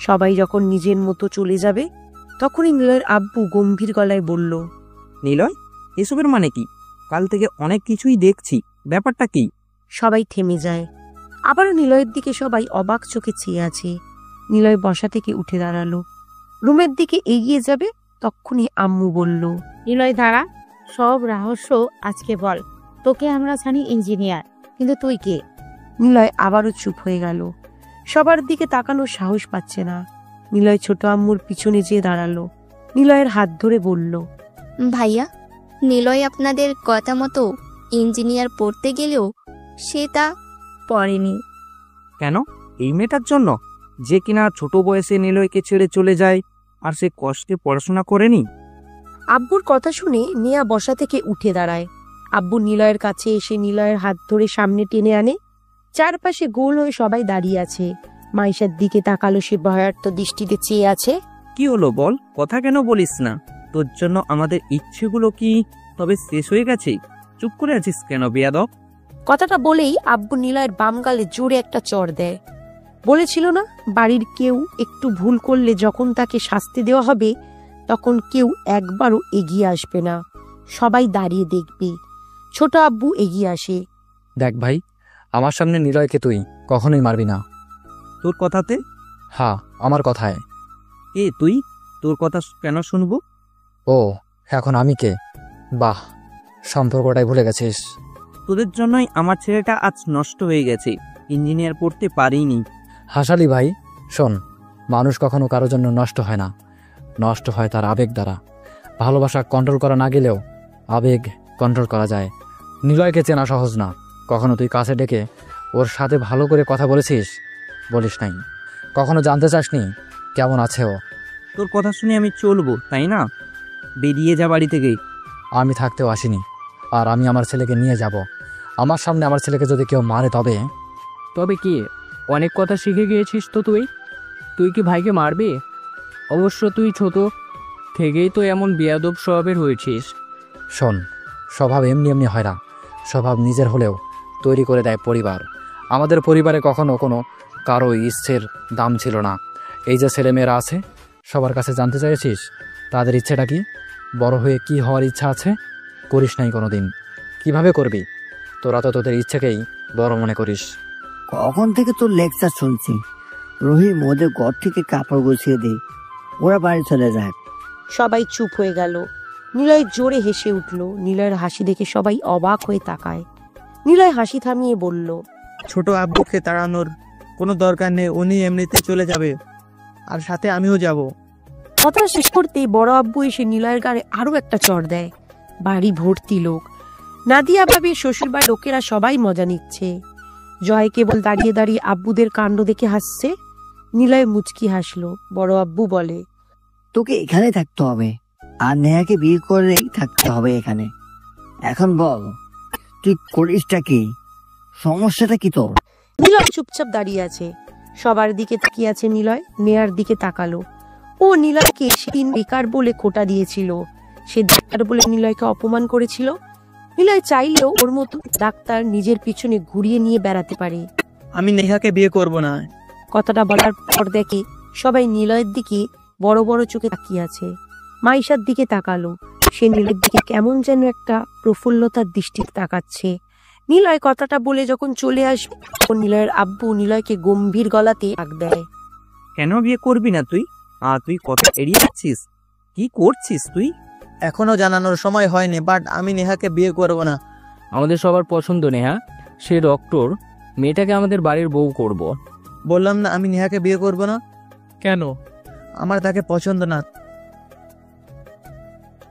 সবাই যখন নিজের মতো চলে যাবে তখনই নিলয়ের আব্বু গম্ভীর গলায় বলল, নিলয়, এসবের মানে কি? কাল থেকে অনেক কিছুই দেখছি, ব্যাপারটা কি? সবাই থেমে যায়। আবারও নিলয়ের দিকে সবাই অবাক চোখে চেয়ে আছে। নিলয় বসা থেকে উঠে দাঁড়ালো। রুমের দিকে এগিয়ে যাবে তখনই আম্মু বলল, নিলয় দাঁড়া, সব রহস্য আজকে বল। তোকে আমরা জানি ইঞ্জিনিয়ার, কিন্তু তুই কে? নিলয় আবারও চুপ হয়ে গেল। সবার দিকে তাকানোর সাহস পাচ্ছে না। নিলয় ছোট আম্মুর পিছনে যেয়ে দাঁড়ালো। নিলয়ের হাত ধরে বলল, ভাইয়া, নিলয় আপনাদের কথা মতো ইঞ্জিনিয়ার পড়তে গেলেও সে তা পড়েনি। কেন? এই মেয়েটার জন্য, যে কিনা ছোট বয়সে নিলয়কে ছেড়ে চলে যায় আর সে কষ্টে পড়াশোনা করেনি? আব্বুর কথা শুনে নেয়া বসা থেকে উঠে দাঁড়ায়। আব্বু নিলয়ের কাছে এসে নিলয়ের হাত ধরে সামনে টেনে আনে। চারপাশে গোল হয়ে সবাই দাঁড়িয়ে আছে। মাইশার দিকে তাকালো, সে ভয়ার্থ দৃষ্টিতে চেয়ে আছে। কি হলো বল, কথা কেন বলিস না? তোর জন্য আমাদের ইচ্ছেগুলো কি তবে শেষ হয়ে গেছে? চুপ করে আছিস কেন বেয়াদব? কথাটা বলেই আব্বু নিলয়ের বাম গালে জোরে একটা চড় দেয়। বলেছিল না, বাড়ির কেউ একটু ভুল করলে যখন তাকে শাস্তি দেওয়া হবে তখন কেউ একবারও এগিয়ে আসবে না, সবাই দাঁড়িয়ে দেখবে। ছোট আব্বু এগিয়ে আসে। দেখ ভাই, আমার সামনে নিলয়কে তুই কখনোই মারবি না। তোর কথাতে? হ্যাঁ, আমার কথায়। কে তুই? তোর কথা কেন শুনবো? ও, এখন আমি কে? বাহ, সম্পর্কটাই ভুলে গেছিস। তোদের জন্যই আমার ছেলেটা আজ নষ্ট হয়ে গেছে, ইঞ্জিনিয়ার পড়তে পারিনি। হাসালি ভাই, শোন, মানুষ কখনো কারোর জন্য নষ্ট হয় না, নষ্ট হয় তার আবেগ দ্বারা। ভালোবাসা কন্ট্রোল করা না গেলেও আবেগ কন্ট্রোল করা যায়। নিলয়কে চেনা সহজ না। কখনো তুই কাছে ডেকে ওর সাথে ভালো করে কথা বলেছিস? বলিস নাই। কখনো জানতে চাসনি কেমন আছে ও? তোর কথা শুনে আমি চলবো তাই না? বেরিয়ে যা বাড়ি থেকে। আমি থাকতেও আসিনি, আর আমি আমার ছেলেকে নিয়ে যাব। আমার সামনে আমার ছেলেকে যদি কেউ মারে তবে তবে কি অনেক কথা শিখে গিয়েছিস তো তুই? তুই কি ভাইকে মারবি? অবশ্য তুই ছোট থেকেই তো এমন বেয়াদব স্বভাবের হয়েছিস। শোন, স্বভাব এমনি এমনি হয় না, স্বভাব নিজের হলেও তৈরি করে দেয় পরিবার। আমাদের পরিবারে কখনো কোনো কারো ইচ্ছের দাম ছিল না। এই যে ছেলেমেয়েরা আছে, সবার কাছে জানতে চাইছিস তাদের ইচ্ছেটা কি? বড় হয়ে কি হওয়ার ইচ্ছা আছে? করিস নাই কোনো দিন, কীভাবে করবি? তোরা তো তোদের ইচ্ছেকেই বড় মনে করিস। কখন থেকে তোর লেকচার শুনছি? রহিম ওদের ঘর থেকে কাপড় গুছিয়ে দে, ওরা বাড়ি চলে যায়। সবাই চুপ হয়ে গেল। নিলয় জোরে হেসে উঠল। নিলয়ের হাসি দেখে সবাই অবাক হয়ে তাকায়। নিলয় হাসি থামিয়ে বলল, ছোট আব্বুকে তাড়ানোর কোনো দরকার নেই, উনি এমনিতে চলে যাবে, আর সাথে আমিও যাব। কথা শেষ করতেই বড় আব্বু এসে নিলয়ের গাড়ে আরো একটা চড় দেয়। বাড়ি ভর্তি লোক। নাদিয়া ভাবি, শ্বশুরবাড়ির লোকেরা সবাই মজা নিচ্ছে। জয় কেবল দাঁড়িয়ে দাঁড়িয়ে আব্বুদের কাণ্ড দেখে হাসছে। নিলয় মুচকি হাসলো। বড় আব্বু বলে, তোকে এখানে থাকতে হবে, আর নেহাকে বিয়ে করেই থাকতে হবে এখানে। এখন বল, তুই করিসটা কি? সমস্যাটা কি তোর? নিলয় চুপচাপ দাঁড়িয়ে আছে। সবার দিকে তাকিয়ে আছে নিলয়। নেয়ার দিকে তাকালো। ও নিলয়কে সেদিন বেকার বলে খোটা দিয়েছিল। সে ডাক্তার বলে নিলয়কে অপমান করেছিল। নিলয় চাইলেও ওর মতো ডাক্তার নিজের পিছনে ঘুরিয়ে নিয়ে বেড়াতে পারে। আমি নেহাকে বিয়ে করব না। কথাটা বলার পর দেখে সবাই নিলয়ের দিকে বড় বড় চোখে তাকিয়ে আছে। মাইশার দিকে তাকালো। সে নিলয়ের দিকে কেমন যেন একটা প্রফুল্লতার দৃষ্টিতে তাকাচ্ছে। নিলয় কথাটা বলে যখন চলে আসবে, তখন নিলয়ের আব্বু নিলয়কে গম্ভীর গলাতে ডাক দেয়, কেন বিয়ে করবি না তুই? তুই কথা এড়িয়ে যাচ্ছিস, কি করছিস তুই? এখনো জানানোর সময় হয়নি, বাট আমি নেহাকে বিয়ে করব না। আমাদের সবার পছন্দ নেহা, সে ডক্টর। মেয়েটাকে আমাদের বাড়ির বউ করব। বললাম না আমি নেহাকে বিয়ে করব না। কেন? আমার তাকে পছন্দ না।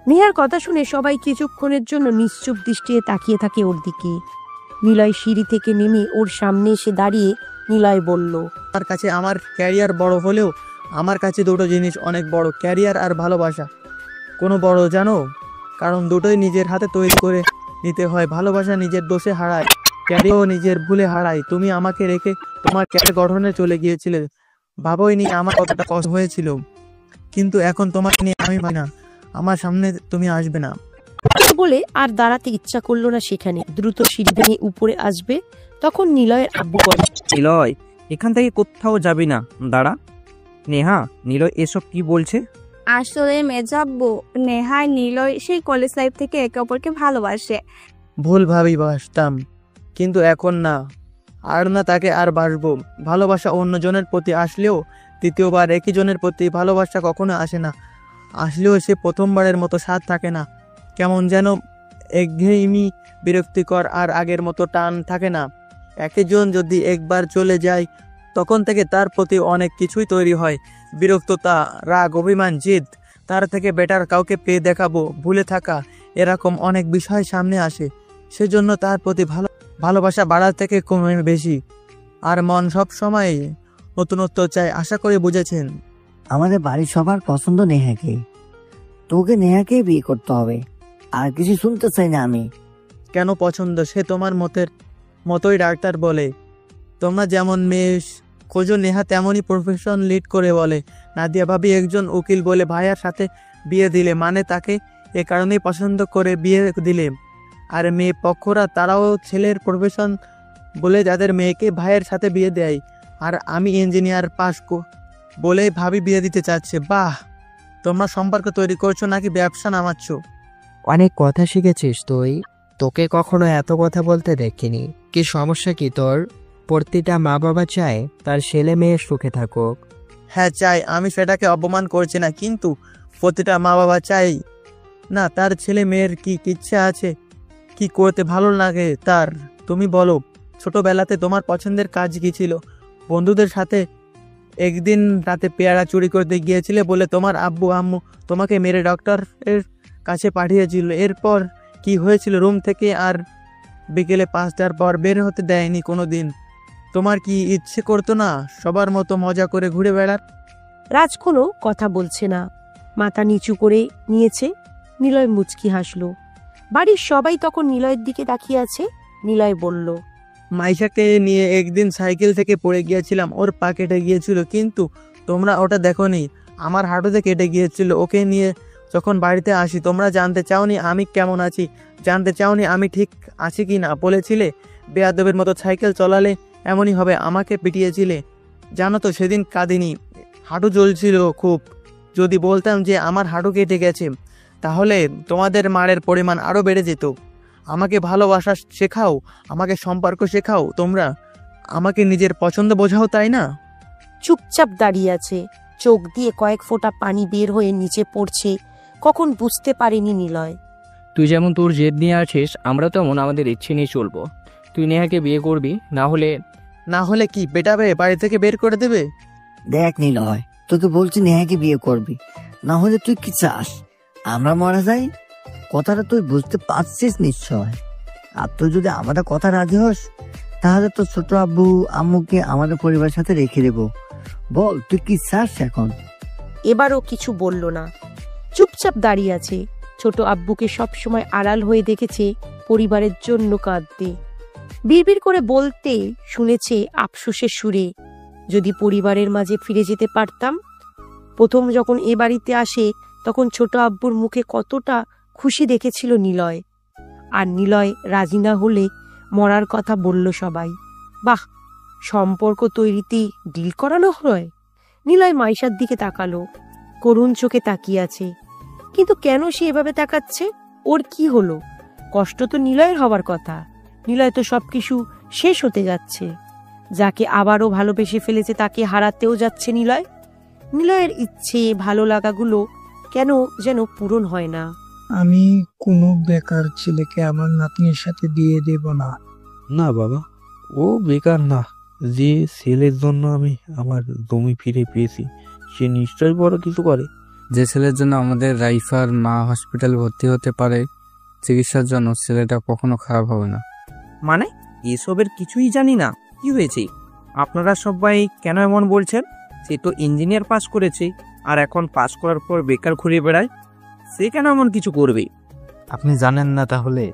নেহার কথা শুনে সবাই কিছুক্ষণের জন্য নিশ্চুপ দৃষ্টিতে তাকিয়ে থাকে ওর দিকে। নিলয় সিঁড়ি থেকে নেমে ওর সামনে এসে দাঁড়িয়ে নিলয় বলল, আমার কাছে আমার ক্যারিয়ার বড় হলেও আমার কাছে দুটো জিনিস অনেক বড়, ক্যারিয়ার আর ভালোবাসা। কোনো বড় জানো? কারণ দুটোই নিজের হাতে তৈরি করে নিতে হয়। ভালোবাসা নিজের দোষে হারায়, ক্যারিয়ারও নিজের ভুলে হারায়। তুমি আমাকে রেখে তোমার ক্যারিয়ার গঠনে চলে গিয়েছিলে, ভাবোই নি আমার কতটা কষ্ট হয়েছিল। কিন্তু এখন তোমাকে নিয়ে আমি ভাই না, আমার সামনে তুমি আসবে না। বলে আর দাঁড়াতে ইচ্ছা করলো না সেখানে। দ্রুত সিঁড়ি ভেঙে উপরে আসবে, তখন নিলয়ের আব্বু বলে, নিলয়, এখান থেকে কোথাও যাবি না, দাঁড়া। নেহা, নিলয় এসব কি বলছে? আসলে মেজাব্বু, নেহা আর নিলয় সেই কলেজ লাইফ থেকে একে অপরকে ভালোবাসে। ভুল ভাবি বাসতাম, কিন্তু এখন না, আর না তাকে আর বাসবো। ভালোবাসা অন্যজনের প্রতি আসলেও দ্বিতীয়বার একই জনের প্রতি ভালোবাসা কখনো আসে না। আসলেও সে প্রথমবারের মতো স্বাদ থাকে না। কেমন যেন একঘেয়েমি, বিরক্তিকর, আর আগের মতো টান থাকে না। একজন যদি একবার চলে যায়, তখন থেকে তার প্রতি অনেক কিছুই তৈরি হয়। বিরক্ততা, রাগ, অভিমান, জিদ। তার থেকে বেটার কাউকে পেয়ে দেখাবো, ভুলে থাকা, এরকম অনেক বিষয় সামনে আসে। সেজন্য তার প্রতি ভালোবাসা বাড়ার থেকে কমে বেশি। আর মন সব সময় নতুনত্ব চায়, আশা করে বুঝেছেন। আমাদের বাড়ির সবার পছন্দ নেহাকে, তোকে নেহাকে বিয়ে করতে হবে, আর কিছু শুনতে চাই না আমি। কেন পছন্দ? সে তোমার মতোই ডাক্তার বলে। তোমরা যেমন মেয়ে খোঁজো, নেহা তেমনই প্রফেশন লিড করে বলে। নাদিয়া ভাবি একজন উকিল বলে ভাইয়ার সাথে বিয়ে দিলে, মানে তাকে এ কারণেই পছন্দ করে বিয়ে দিলে। আর মেয়ে পক্ষরা তারাও ছেলের প্রফেশন বলে যাদের মেয়েকে ভাইয়ের সাথে বিয়ে দেয়। আর আমি ইঞ্জিনিয়ার পাস বলে ভাবি বিয়ে দিতে চাচ্ছে। বাহ, তোমরা সম্পর্ক তৈরি করছো নাকি ব্যবসা নামাচ্ছ? অনেক কথা শিখেছিস তুই, তোকে কখনো এত কথা বলতে দেখিনি। কি সমস্যা কি তোর? প্রতিটা মা বাবা চায় তার ছেলে মেয়ে সুখে থাকুক। হ্যাঁ চাই, আমি সেটাকে অপমান করছি না, কিন্তু প্রতিটা মা বাবা চাই না তার ছেলে মেয়ের কি ইচ্ছা আছে, কি করতে ভালো লাগে তার। তুমি বলো, ছোটবেলাতে তোমার পছন্দের কাজ কি ছিল? বন্ধুদের সাথে একদিন রাতে পেয়ারা চুরি করতে গিয়েছিলে বলে তোমার আব্বু আম্মু তোমাকে মেরে ডক্টরের কাছে পাঠিয়েছিল। এরপর কি হয়েছিল? রুম থেকে আর বিকেলে 5টার পর বের হতে দেয়নি কোনো দিন। তোমার কি ইচ্ছে করতো না সবার মতো মজা করে ঘুরে বেড়ার? রাজ কোনো কথা বলছে না, মাথা নিচু করে নিয়েছে। নিলয় মুচকি হাসলো। বাড়ির সবাই তখন নিলয়ের দিকে তাকিয়ে আছে। নিলয় বলল। মাইশাকে নিয়ে একদিন সাইকেল থেকে পড়ে গিয়েছিলাম, ওর পা কেটে গিয়েছিল, কিন্তু তোমরা ওটা দেখোনি। আমার হাঁটুতে কেটে গিয়েছিল। ওকে নিয়ে যখন বাড়িতে আসি তোমরা জানতে চাওনি আমি কেমন আছি, জানতে চাওনি আমি ঠিক আছি কি না। বলেছিলে বেয়াদবের মতো সাইকেল চলালে এমনই হবে, আমাকে পিটিয়েছিলে। জানো তো সেদিন কাঁদিনি, হাঁটু জ্বলছিল খুব। যদি বলতাম যে আমার হাঁটু কেটে গেছে তাহলে তোমাদের মারের পরিমাণ আরও বেড়ে যেত। আমাকে ভালোবাসা শেখাও, আমাকে সম্পর্ক শেখাও, তোমরা আমাকে নিজের পছন্দ বোঝাও, তাই না? চুপচাপ দাঁড়িয়ে আছে, চোখ দিয়ে কয়েক ফোঁটা পানি বের হয়ে নিচে পড়ছে। কখন বুঝতে পারেনি নিলয়। তুই যেমন তোর জেদ নিয়ে আছিস, আমরা তেমন আমাদের ইচ্ছে নিয়ে চলবো। তুই নেহাকে বিয়ে করবি, না হলে কি পেটাবে, বাড়ি থেকে বের করে দেবে? দেখ নিলয়, তোকে বলছি নেহাকে বিয়ে করবি, না হলে তুই কি চাস আমরা মারা যাই? কথাটা তুই বুঝতে পারছিস নিশ্চয়। আর তুই যদি আমাদের কথা রাজি হস তাহলে তো ছোট আব্বু আম্মুকে আমাদের পরিবারের সাথে রেখে দেবো। বল তুই কি চাস এখন? এবারও কিছু বলল না, চুপচাপ দাঁড়িয়ে আছে। ছোট আব্বুকে সবসময় আড়াল হয়ে দেখেছে পরিবারের জন্য কাঁদতে। বিড়বিড় করে বলতে শুনেছে আফসোসের সুরে, যদি পরিবারের মাঝে ফিরে যেতে পারতাম। প্রথম যখন এ বাড়িতে আসে তখন ছোট আব্বুর মুখে কতটা খুশি দেখেছিল নিলয়। আর নিলয় রাজি না হলে মরার কথা বলল সবাই। বাহ, সম্পর্ক তৈরিতে ডিল করানো হয়। নিলয় মাইশার দিকে তাকালো, করুণ চোখে তাকিয়ে আছে। কিন্তু কেন সে এভাবে তাকাচ্ছে? ওর কি হলো? কষ্ট তো নিলয়ের হবার কথা। নিলয় তো সবকিছু শেষ হতে যাচ্ছে। যাকে আবারও ভালোবেসে ফেলেছে তাকে হারাতেও যাচ্ছে নিলয়। নিলয়ের ইচ্ছে ভালো লাগাগুলো কেন যেন পূরণ হয় না। আমি কোনো বেকার ছেলেকে আমার নাতনির সাথে দিয়ে দেব না। না বাবা, ও বেকার না। যে ছেলের জন্য আমি আমার জমি ফিরে পেয়েছি সে নিশ্চয়ই বড় কিছু করে। যে ছেলের জন্য আমাদের রাইফার মা হসপিটালে ভর্তি হতে পারে চিকিৎসার জন্য, ছেলেটা কখনো খারাপ হবে না। মানে এসবের কিছুই জানি না। কি হয়েছে? আপনারা সবাই কেন এমন বলছেন? সে তো ইঞ্জিনিয়ার পাস করেছে, আর এখন পাস করার পর বেকার ঘুরে বেড়ায়। সে কেন এমন কিছু করবে? আপনি জানেন না তাহলে?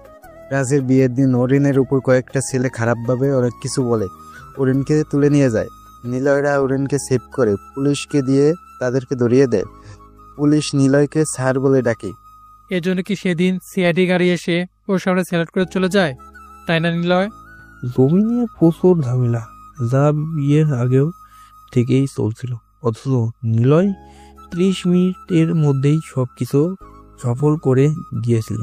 রাজের বিয়ের দিন অরিনের উপর কয়েকটা ছেলে খারাপভাবে অনেক কিছু বলে, অরিনকে তুলে নিয়ে যায়। নিলয়রা অরিনকে সেভ করে পুলিশকে দিয়ে তাদেরকে ধরিয়ে দেয়। পুলিশ নিলয়কে স্যার বলে ডাকে। এজন্য কি সেদিন সিআইডি গাড়ি এসে ওর সামনে সিলেক্ট করে চলে যায়, তাই না নিলয়? জমি নিয়ে প্রচুর ঝামেলা, যা বিয়ের আগেও থেকেই চলছিল। অথচ নিলয় 30 মিনিটের মধ্যেই সবকিছু সফল করে গিয়েছিল।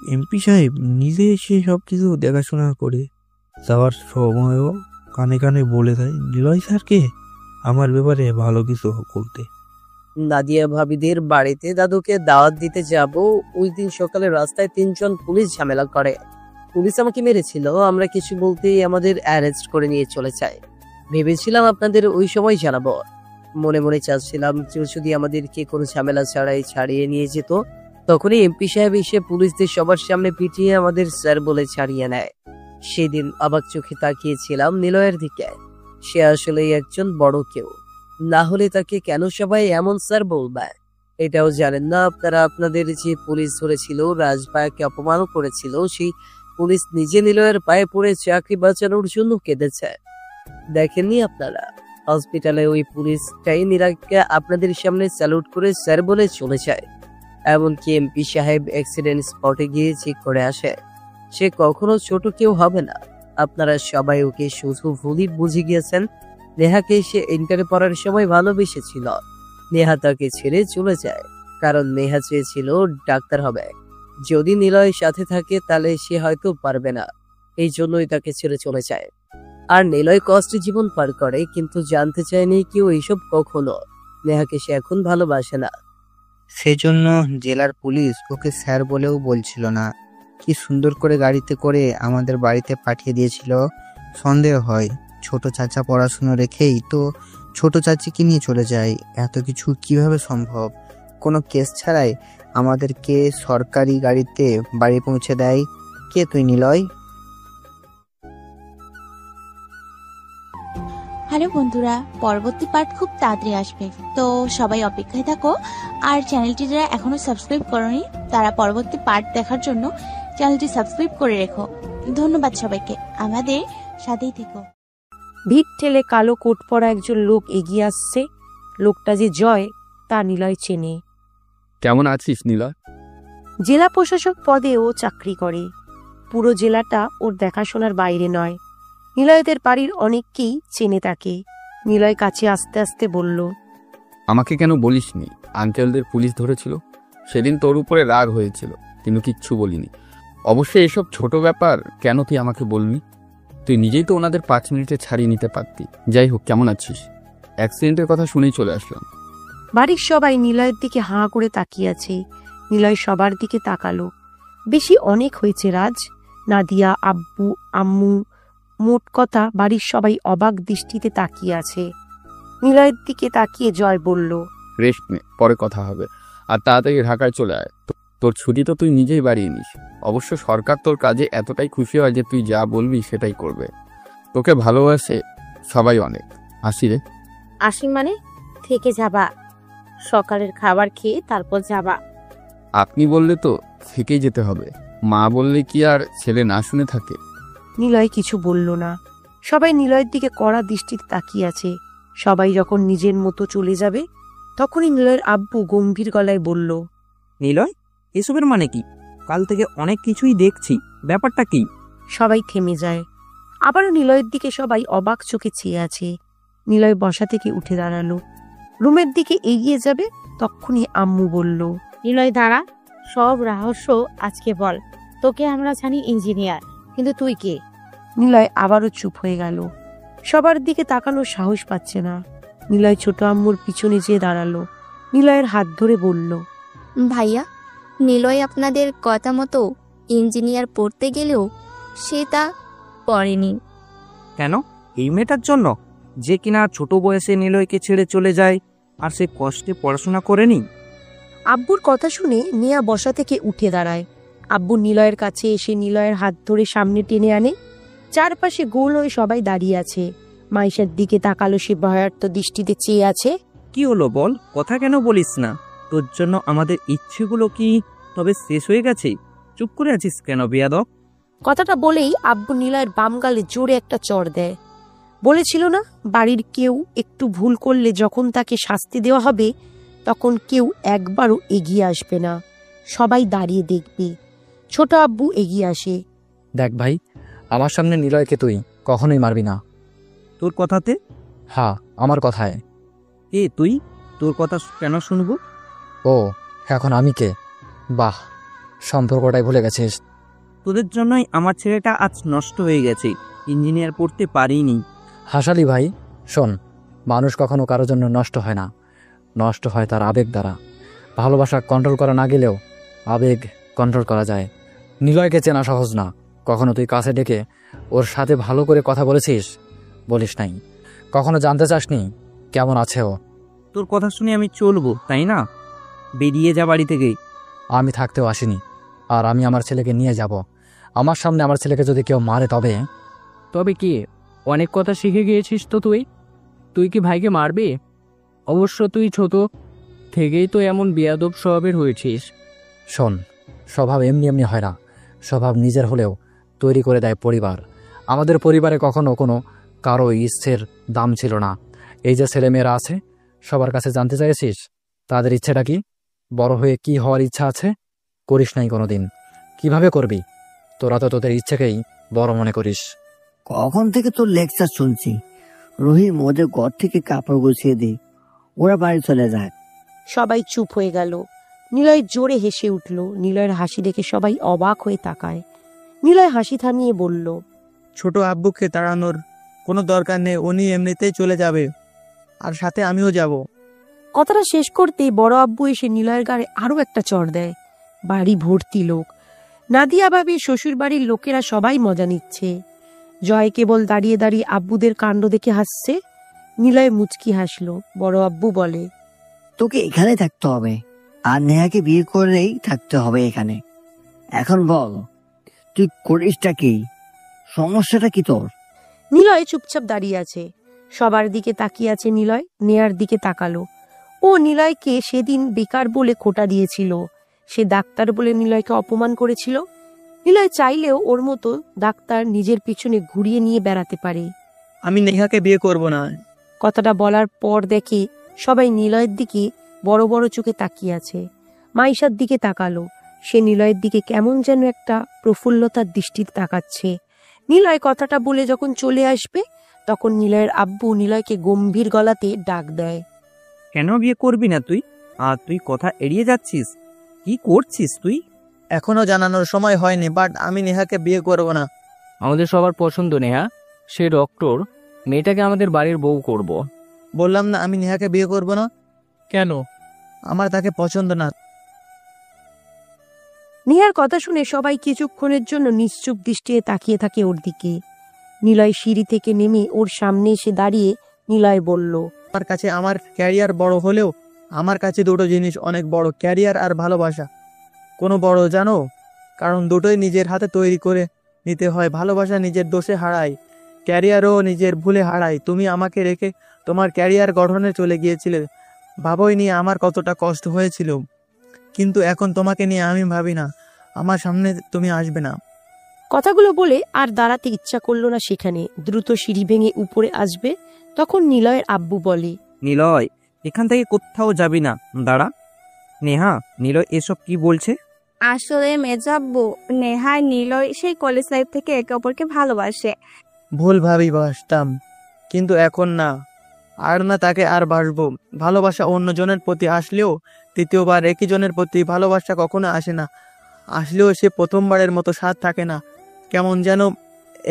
এমপি সাহেব নিজে এসে সবকিছু দেখাশোনা করে যাওয়ার সময়ও কানে কানে বলে দেয় নিলয় স্যারকে আমার ব্যাপারে ভালো কিছু বলতে। নাদিয়া ভাবিদের বাড়িতে দাদুকে দাওয়াত দিতে যাব, ওই দিন সকালে রাস্তায় 3 জন পুলিশ ঝামেলা করে। পুলিশ আমাকে মেরেছিল, আমরা কিছু বলতেই আমাদের অ্যারেস্ট করে নিয়ে চলে যায়। ভেবেছিলাম আপনাদের ওই সময় জানাবো, মনে মনে চাচ্ছিলাম যদি আমাদেরকে কোনো ঝামেলা ছাড়াই ছাড়িয়ে নিয়ে যেত। তখনই এমপি সাহেব এসে পুলিশদের সবার সামনে পিটিয়ে আমাদের স্যার বলে ছাড়িয়ে নেয়। সেদিন অবাক চোখে তাকিয়েছিলাম নিলয়ের দিকে। সে আসলেই একজন বড় কেউ, না হলে তাকে কেন সবাই এমন স্যার বলবে? এটাও জানেন না আপনারা, আপনাদের যে পুলিশ ধরেছিল রাজভাইকে অপমান করেছিল, সেই পুলিশ নিজে নিলয়ের পায়ে পড়ে চাকরি বাঁচানোর জন্য কেঁদেছে। দেখেননি আপনারা? হসপিটালে ওই পুলিশটাই নিরাকে আপনাদের সামনে স্যালুট করে স্যার বলে চলে যায়। এমনকি এমপি সাহেব অ্যাক্সিডেন্ট স্পটে গিয়ে চেক করে আসে। সে কখনো ছোট কেউ হবে না। আপনারা সবাই ওকে শুধু ভুলই বুঝে গিয়েছেন। নেহাকে সে ইন্টারে পড়ার সময় ভালোবেসেছিল। নেহা তাকে ছেড়ে চলে যায়, কারণ নেহা চেয়েছিল ডাক্তার হবে। যদি নিলয়ের সাথে থাকে তাহলে সে হয়তো পারবে না, এই জন্যই তাকে ছেড়ে চলে যায়। আর নিলয় কষ্টে জীবন পার করে, কিন্তু জানতে চায়নি কেউ এইসব কখনো। নেহাকে সে এখন ভালোবাসে না। সেজন্য জেলার পুলিশ ওকে স্যার বলেও বলছিল না। কি সুন্দর করে গাড়িতে করে আমাদের বাড়িতে পাঠিয়ে দিয়েছিল। সন্দেহ হয় ছোট চাচা পড়াশুনো রেখেই তো ছোট চাচিকে নিয়ে চলে যায়। এত কিছু কিভাবে সম্ভব? কোনো কেস ছাড়াই আমাদেরকে সরকারি গাড়িতে বাড়ি পৌঁছে দেয়। কে তুই নিলয়? হ্যালো বন্ধুরা, পরবর্তী পার্ট খুব তাড়াতাড়ি আসবে, তো সবাই অপেক্ষায় থাকো। আর চ্যানেলটি যারা এখনো সাবস্ক্রাইব করোনি তারা পরবর্তী পার্ট দেখার জন্য চ্যানেলটি সাবস্ক্রাইব করে রেখো। ধন্যবাদ সবাইকে, আমাদের সাথেই থেকো। ভিড় ঠেলে কালো কোট পরা একজন লোক এগিয়ে আসছে। লোকটা যে জয় তা নিলয় চেনে। কেমন আছিস নিলয়? জেলা প্রশাসক পদে ও চাকরি করে। পুরো জেলাটা ওর দেখাশোনার বাইরে নয়। নিলয়দের বাড়ির অনেককেই চেনে তাকে। নিলয় কাছে আস্তে আস্তে বলল, আমাকে কেন বলিসনি? আঙ্কেলদের পুলিশ ধরেছিল, সেদিন তোর উপরে রাগ হয়েছিল, কিন্তু কিচ্ছু বলিনি। অবশ্যই এসব ছোট ব্যাপার, কেন তুই আমাকে বলনি? তুই নিজেই তো ওনাদের 5 মিনিটে ছাড়িয়ে নিতে পারতি। যাই হোক, কেমন আছিস? অ্যাক্সিডেন্টের কথা শুনেই চলে আসলাম। বাড়ির সবাই নিলয়ের দিকে হাঁ করে তাকিয়ে আছে। নিলয় সবার দিকে তাকালো। বেশি অনেক হয়েছে রাজ। নাদিয়া, আব্বু, আম্মু, মোট কথা বাড়ির সবাই অবাক দৃষ্টিতে তাকিয়ে আছে। নিলয়ের দিকে তাকিয়ে জয় বলল, রেস্ট নে, পরে কথা হবে। আর তাড়াতাড়ি ঢাকায় চলে আয়। তোর ছুটি তো তুই নিজেই বাড়িয়ে নিস। অবশ্য সরকার তোর কাজে এতটাই খুশি হয় যে তুই যা বলবি সেটাই করবে। তোকে ভালোবাসে সবাই অনেক। আসি রে। আসি মানে? থেকে যাবা? সকালের খাবার খেয়ে তারপর যাবা? আপনি বললে তো থেকেই যেতে হবে। মা বললে কি আর ছেলে না শুনে থাকে? নিলয় কিছু বলল না। সবাই নিলয়ের দিকে কড়া দৃষ্টিতে তাকিয়ে আছে। সবাই যখন নিজের মতো চলে যাবে তখনই নিলয়ের আব্বু গম্ভীর গলায় বলল, নিলয়, এসবের মানে কি? কাল থেকে অনেক কিছুই দেখছি, ব্যাপারটা কি? সবাই থেমে যায়। আবারও নিলয়ের দিকে সবাই অবাক চোখে চেয়ে আছে। নিলয় বসা থেকে উঠে দাঁড়ালো। রুমের দিকে এগিয়ে যাবে তখনই আম্মু বলল, নিলয় দাঁড়া, সব রহস্য আজকে বল। তোকে আমরা জানি ইঞ্জিনিয়ার, কিন্তু তুই কে? নিলয় আবারও চুপ হয়ে গেল। সবার দিকে তাকানোর সাহস পাচ্ছে না। নিলয় ছোট আম্মুর পিছনে যেয়ে দাঁড়ালো। নিলয়ের হাত ধরে বলল, ভাইয়া, নিলয় আপনাদের কথা মতো ইঞ্জিনিয়ার পড়তে গেলেও সে তা পড়েনি। কেন? এই মেয়েটার জন্য, যে কিনা ছোট বয়সে নিলয়কে ছেড়ে চলে যায় আর সে কষ্টে পড়াশোনা করেনি? আব্বুর কথা শুনে নেয়া বসা থেকে উঠে দাঁড়ায়। আব্বু নিলয়ের কাছে এসে নিলয়ের হাত ধরে সামনে টেনে আনে। চারপাশে গোল হয়ে সবাই দাঁড়িয়ে আছে। মাইশার দিকে তাকালো, সে ভয়ার্থ দৃষ্টিতে চেয়ে আছে। কি হলো বল, কথা কেন বলিস না? তোর জন্য আমাদের ইচ্ছেগুলো কি তবে শেষ হয়ে গেছে? চুপ করে আছিস কেন বেয়াদব? কথাটা বলেই আব্বু নিলয়ের বাম গালে জোরে একটা চড় দেয়। বলেছিল না, বাড়ির কেউ একটু ভুল করলে যখন তাকে শাস্তি দেওয়া হবে তখন কেউ একবারও এগিয়ে আসবে না, সবাই দাঁড়িয়ে দেখবে। ছোট আব্বু এগিয়ে আসে। দেখ ভাই, আমার সামনে নিলয়কে তুই কখনোই মারবি না। তোর কথাতে? হ্যাঁ, আমার কথায়। তুই তোর কথা কেন শুনবো? ও, এখন আমি কে? বাহ, সম্পর্কটাই ভুলে গেছিস। তোদের জন্যই আমার ছেলেটা আজ নষ্ট হয়ে গেছে, ইঞ্জিনিয়ার পড়তে পারিনি। হাসালি ভাই, শোন, মানুষ কখনো কারোর জন্য নষ্ট হয় না, নষ্ট হয় তার আবেগ দ্বারা। ভালোবাসা কন্ট্রোল করা না গেলেও আবেগ কন্ট্রোল করা যায়। নিলয়কে চেনা সহজ না। কখনো তুই কাছে ডেকে ওর সাথে ভালো করে কথা বলেছিস? বলিস নাই। কখনো জানতে চাসনি কেমন আছে ও? তোর কথা শুনে আমি চলবো, তাই না? বেরিয়ে যা বাড়ি থেকে। আমি থাকতেও আসিনি, আর আমি আমার ছেলেকে নিয়ে যাব। আমার সামনে আমার ছেলেকে যদি কেউ মারে তবে তবে কি? অনেক কথা শিখে গিয়েছিস তো তুই কি ভাইকে মারবি? অবশ্য তুই ছোট থেকেই তো এমন বেয়াদব স্বভাবের হয়েছিস। শোন, স্বভাব এমনি এমনি হয় না। স্বভাব নিজের হলেও তৈরি করে দেয় পরিবার। আমাদের পরিবারে কখনো কোনো কারো ইচ্ছের দাম ছিল না। এই যে ছেলেমেয়েরা আছে, সবার কাছে জানতে চাইছিস তাদের ইচ্ছেটা কি? বড় হয়ে কি হওয়ার ইচ্ছা আছে? করিস নাই কোনোদিন। কিভাবে করবি? তোরা তো তোদের ইচ্ছেকেই বড় মনে করিস। কখন থেকে তোর লেকচার শুনছি? রহিম, ওদের ঘর থেকে কাপড় গুছিয়ে দে, ওরা বাড়ি চলে যায়। সবাই চুপ হয়ে গেল। নিলয় জোরে হেসে উঠল। নিলয়ের হাসি দেখে সবাই অবাক হয়ে তাকায়। নিলয় হাসি থামিয়ে বলল, ছোট আব্বুকে তাড়ানোর কোনো দরকার নেই, উনি এমনিতেই চলে যাবে, আর সাথে আমিও যাব। কথাটা শেষ করতেই বড় আব্বু এসে নিলয়ের গায়ে আরো একটা চড় দেয়। বাড়ি ভর্তি লোক। নাদিয়া ভাবি, শ্বশুর বাড়ির লোকেরা সবাই মজা নিচ্ছে। জয় কেবল দাঁড়িয়ে দাঁড়িয়ে আব্বুদের কাণ্ড দেখে হাসছে। নিলয় মুচকি হাসলো। বড় আব্বু বলে, তোকে এখানে থাকতে হবে, আর নেহাকে বিয়ে করেই থাকতে হবে এখানে। এখন বল, তুই করিসটা কি? সমস্যাটা কি তোর? নিলয় চুপচাপ দাঁড়িয়ে আছে। সবার দিকে তাকিয়ে আছে নিলয়। নেয়ার দিকে তাকালো। ও নিলয়কে সেদিন বেকার বলে খোটা দিয়েছিল। সে ডাক্তার বলে নিলয়কে অপমান করেছিল। নিলয় চাইলেও ওর মতো ডাক্তার নিজের পিছনে ঘুরিয়ে নিয়ে বেড়াতে পারে। আমি নেহাকে বিয়ে করব না। কথাটা বলার পর দেখে সবাই নিলয়ের দিকে বড় বড় চোখে তাকিয়ে আছে। মাইশার দিকে তাকালো। সে নিলয়ের দিকে কেমন যেন একটা প্রফুল্লতার দৃষ্টিতে তাকাচ্ছে। নিলয় কথাটা বলে যখন চলে আসবে তখন নিলয়ের আব্বু নিলয়কে গম্ভীর গলাতে ডাক দেয়। কেন বিয়ে করবি না তুই? আর তুই কথা এড়িয়ে যাচ্ছিস, কি করছিস তুই? এখনো জানানোর সময় হয়নি, বাট আমি নেহাকে বিয়ে করব না। আমাদের সবার পছন্দ নেহা, সে ডক্টর, মেয়েটাকে আমাদের বাড়ির বউ করব। বললাম না আমি নেহাকে বিয়ে করব না। কেন? আমার তাকে পছন্দ না। নেহার কথা শুনে সবাই কিছুক্ষণের জন্য নিশ্চুপ দৃষ্টিতে তাকিয়ে থাকে ওর দিকে। নিলয় সিঁড়ি থেকে নেমে ওর সামনে এসে দাঁড়িয়ে নিলয় বলল, আমার কাছে আমার ক্যারিয়ার বড় হলেও আমার কাছে দুটো জিনিস অনেক বড়, ক্যারিয়ার আর ভালোবাসা। কোনো বড় জানো? কারণ দুটোই নিজের হাতে তৈরি করে নিতে হয়। ভালোবাসা নিজের দোষে হারায়, ক্যারিয়ারও নিজের ভুলে হারায়। তুমি আমাকে রেখে তোমার ক্যারিয়ার গঠনে চলে গিয়েছিলে, ভাবোই নিয়ে আমার কতটা কষ্ট হয়েছিল। কিন্তু এখন তোমাকে নিয়ে আমি ভাবি না, আমার সামনে তুমি আসবে না। কথাগুলো বলে আর দাঁড়াতে ইচ্ছা করলো না সেখানে, দ্রুত সিঁড়ি ভেঙে উপরে আসবে। তখন নিলয়ের আব্বু বলে, নিলয়, এখান থেকে কোথাও যাবি না, দাঁড়া। নেহা, নিলয় এসব কি বলছে? আসলে মেজাব্বু, নেহা নিলয় সেই কলেজ লাইফ থেকে একে অপরকে ভালোবাসে। ভুল ভাবি বাসতাম, কিন্তু এখন না, আর না তাকে আর বাসবো। ভালোবাসা অন্যজনের প্রতি আসলেও তৃতীয়বার একই জনের প্রতি ভালোবাসা কখনো আসে না। আসলেও সে প্রথমবারের মতো স্বাদ থাকে না, কেমন যেন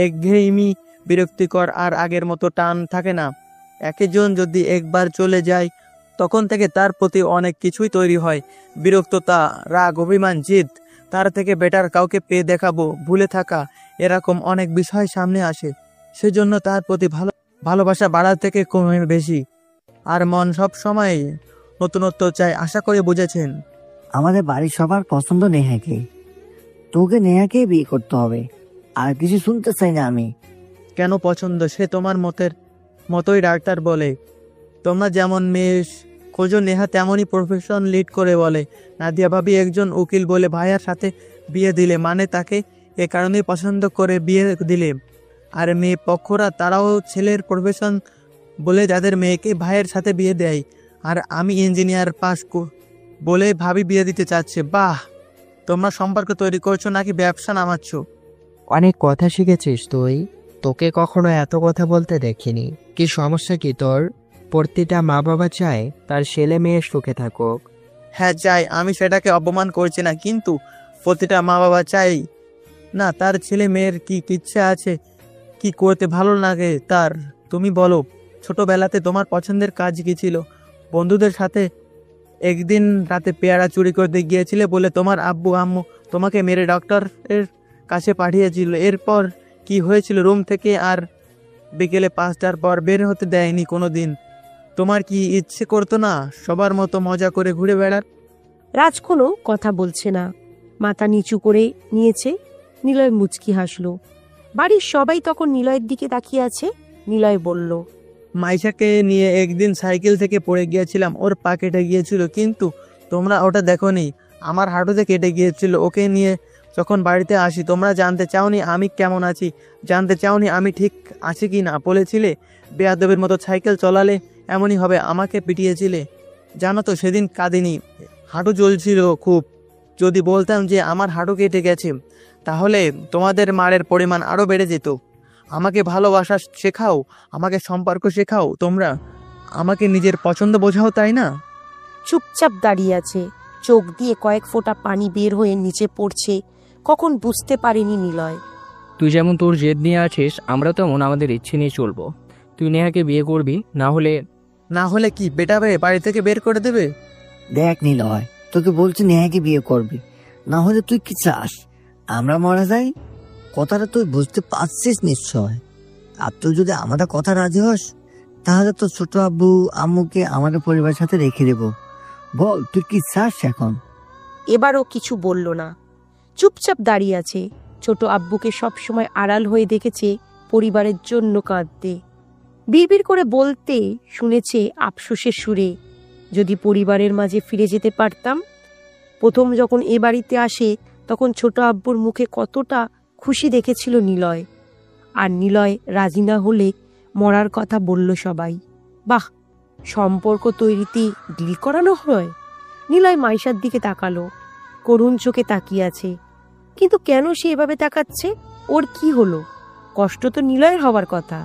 একঘেয়েমি, বিরক্তিকর, আর আগের মতো টান থাকে না। একজন যদি একবার চলে যায় তখন থেকে তার প্রতি অনেক কিছুই তৈরি হয়, বিরক্ততা, রাগ, অভিমান, জিদ। তার থেকে বেটার কাউকে পেয়ে দেখাবো, ভুলে থাকা, এরকম অনেক বিষয় সামনে আসে। সেজন্য তার প্রতি ভালোবাসা বাড়ার থেকে কমে বেশি, আর মন সব সময় নতুনত্ব চাই। আশা করে বুঝেছেন। আমাদের বাড়ির সবার পছন্দ নেহাকে, তোকে নেহাকে বিয়ে করতে হবে, আর কিছু শুনতে চাই না আমি। কেন পছন্দ? সে তোমার মতোই ডাক্তার বলে, তোমরা যেমন মেয়ে খোঁজো নেহা তেমনই প্রফেশন লিড করে বলে। নাদিয়া ভাবি একজন উকিল বলে ভাইয়ার সাথে বিয়ে দিলে, মানে তাকে এ কারণেই পছন্দ করে বিয়ে দিলে। আর মেয়ে পক্ষরা তারাও ছেলের প্রফেশন বলে যাদের মেয়েকে ভাইয়ের সাথে বিয়ে দেয়। আর আমি ইঞ্জিনিয়ার পাস বলে ভাবি বিয়ে দিতে চাচ্ছে। বাহ, তোমরা সম্পর্ক তৈরি করছো নাকি ব্যবসা নামাচ্ছ? অনেক কথা শিখেছিস তুই, তোকে কখনো এত কথা বলতে দেখিনি। কি সমস্যা কি তোর? প্রতিটা মা বাবা চায় তার ছেলে মেয়ে সুখে থাকুক। হ্যাঁ চাই, আমি সেটাকে অপমান করছি না, কিন্তু প্রতিটা মা বাবা চাই না তার ছেলে মেয়ের কি ইচ্ছা আছে, কি করতে ভালো লাগে তার। তুমি বলো, ছোটবেলাতে তোমার পছন্দের কাজ কি ছিল? বন্ধুদের সাথে একদিন রাতে পেয়ারা চুরি করতে গিয়েছিলে বলে তোমার আব্বু আম্মু তোমাকে মেরে ডক্টরের কাছে পাঠিয়েছিল। এরপর কি হয়েছিল? রুম থেকে আর বিকেলে 5টার পর বের হতে দেয়নি কোনো দিন। তোমার কি ইচ্ছে করতো না সবার মতো মজা করে ঘুরে বেড়ার? রাজ কোনো কথা বলছে না, মাথা নিচু করে নিয়েছে। নিলয় মুচকি হাসলো। বাড়ির সবাই তখন নিলয়ের দিকে তাকিয়ে আছে। নিলয় বলল, মাইশাকে নিয়ে একদিন সাইকেল থেকে পড়ে গিয়েছিলাম, ওর পা কেটে গিয়েছিল, কিন্তু তোমরা ওটা দেখোনি। আমার হাঁটুতে কেটে গিয়েছিল। ওকে নিয়ে যখন বাড়িতে আসি তোমরা জানতে চাওনি আমি কেমন আছি, জানতে চাওনি আমি ঠিক আছি কি না। বলেছিলে বেয়াদবের মতো সাইকেল চলালে এমনই হবে, আমাকে পিটিয়েছিলে। জানো তো সেদিন কাঁদিনি, হাঁটু জ্বলছিল খুব। যদি বলতাম যে আমার হাঁটু কেটে গেছে তাহলে তোমাদের মারের পরিমাণ আরও বেড়ে যেত। আমাকে ভালোবাসা শেখাও, আমাকে সম্পর্ক শেখাও, তোমরা আমাকে নিজের পছন্দ বোঝাও, তাই না? চুপচাপ দাঁড়িয়ে আছে, চোখ দিয়ে কয়েক ফোঁটা পানি বের হয়ে নিচে পড়ছে। কখন বুঝতে পারিনি নিলয়। তুই যেমন তোর জেদ নিয়ে আছিস, আমরা তেমন আমাদের ইচ্ছে নিয়ে চলবো। তুই নেহাকে বিয়ে করবি, না হলে কি বেটা বাড়ি থেকে বের করে দেবে? দেখ নিলয়, তোকে বলছি নেহাকে বিয়ে করবি, না হলে তুই কি চাস আমরা মারা যাই? কথাটা তুই বুঝতে পারছিস নিশ্চয়। আর তুই যদি আমাদের কথা রাজি হস তাহলে তো ছোট আব্বু আম্মুকে আমাদের পরিবারের সাথে রেখে দেবো। বল তুই কি চাস এখন? এবারও কিছু বলল না, চুপচাপ দাঁড়িয়ে আছে। ছোট আব্বুকে সবসময় আড়াল হয়ে দেখেছে পরিবারের জন্য কাঁদতে। বিড়বিড় করে বলতে শুনেছে আফসোসের সুরে, যদি পরিবারের মাঝে ফিরে যেতে পারতাম। প্রথম যখন এ বাড়িতে আসে তখন ছোট আব্বুর মুখে কতটা খুশি দেখেছিল নিলয়। আর নিলয় রাজি না হলে মরার কথা বলল সবাই। বাহ, সম্পর্ক তৈরিতে ডিল করানো হয়। নিলয় মাইশার দিকে তাকালো, করুণ চোখে তাকিয়ে আছে। কিন্তু কেন সে এভাবে তাকাচ্ছে? ওর কি হলো? কষ্ট তো নিলয়ের হবার কথা।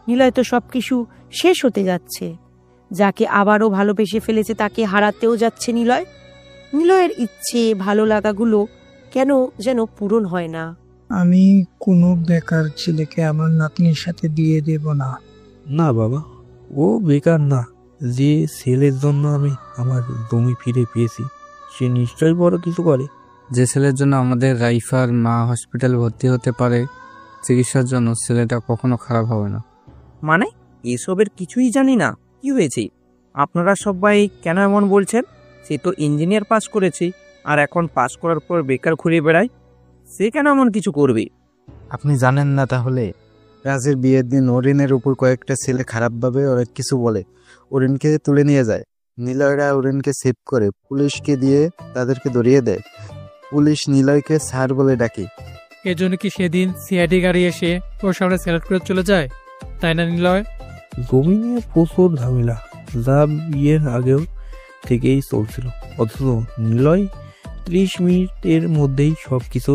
নিলয় তো সবকিছু শেষ হতে যাচ্ছে। যাকে আবারও ভালোবেসে ফেলেছে তাকে হারাতেও যাচ্ছে নিলয়। নিলয়ের ইচ্ছে ভালো লাগাগুলো কেন যেন পূরণ হয় না। আমি কোনো বেকার ছেলেকে আমার নাতনির সাথে দিয়ে দেব না। না বাবা, ও বেকার না। যে ছেলের জন্য আমি আমার জমি ফিরে পেয়েছি সে নিশ্চয়ই বড় কিছু করে। যে ছেলের জন্য আমাদের রাইফার মা হসপিটালে ভর্তি হতে পারে চিকিৎসার জন্য, ছেলেটা কখনো খারাপ হবে না। মানে এসবের কিছুই জানি না। কি হয়েছে? আপনারা সবাই কেন এমন বলছেন? সে তো ইঞ্জিনিয়ার পাস করেছে, আর এখন পাস করার পর বেকার ঘুরে বেড়ায়। সে কেন এমন কিছু করবে? আপনি জানেন না তাহলে? রাজের বিয়ের দিন অরিনের উপর কয়েকটা ছেলে খারাপভাবে অনেক কিছু বলে, অরিনকে তুলে নিয়ে যায়। নিলয়রা অরিনকে সেভ করে পুলিশকে দিয়ে তাদেরকে ধরিয়ে দেয়। পুলিশ নিলয়কে স্যার বলে ডাকে। এজন্য কি সেদিন সিআইডি গাড়ি এসে ওর সামনে সিলেক্ট করে চলে যায়, তাই না নিলয়? জমি নিয়ে প্রচুর ঝামেলা, যা বিয়ের আগেও থেকেই চলছিল। অথচ নিলয় 30 মিনিটের মধ্যেই সবকিছু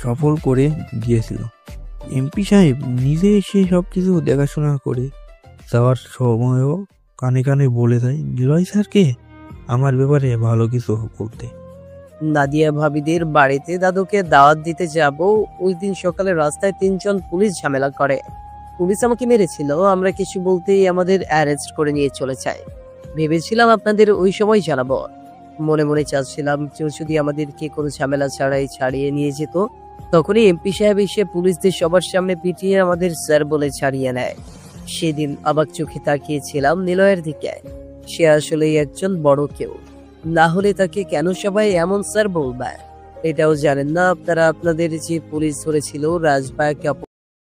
সফল করে দিয়েছিল। এমপি সাহেব নিজে এসে সবকিছু দেখাশোনা করে যাওয়ার সময়ও কানে কানে বলে দেয় নিলয় স্যারকে আমার ব্যাপারে ভালো কিছু করতে। নাদিয়া ভাবিদের বাড়িতে দাদুকে দাওয়াত দিতে যাব, ওই দিন সকালে রাস্তায় 3 জন পুলিশ ঝামেলা করে। পুলিশ আমাকে মেরেছিল, আমরা কিছু বলতেই আমাদের অ্যারেস্ট করে নিয়ে চলে যায়। ভেবেছিলাম আপনাদের ওই সময় জানাবো। মনে মনে চাচ্ছিলাম কেউ যদি আমাদেরকে কোনো ঝামেলা ছাড়াই ছাড়িয়ে নিয়ে যেত। তখনই এমপি সাহেব এসে পুলিশদের সবার সামনে পিটিয়ে আমাদের স্যার বলে ছাড়িয়ে নেয়। সেদিন অবাক চোখে তাকিয়েছিলাম নিলয়ের দিকে। সে আসলেই একজন বড় কেউ, না হলে তাকে কেন সবাই এমন স্যার বলবে? এটাও জানেন না আপনারা আপনাদের যে পুলিশ ধরেছিল রাজবাইকে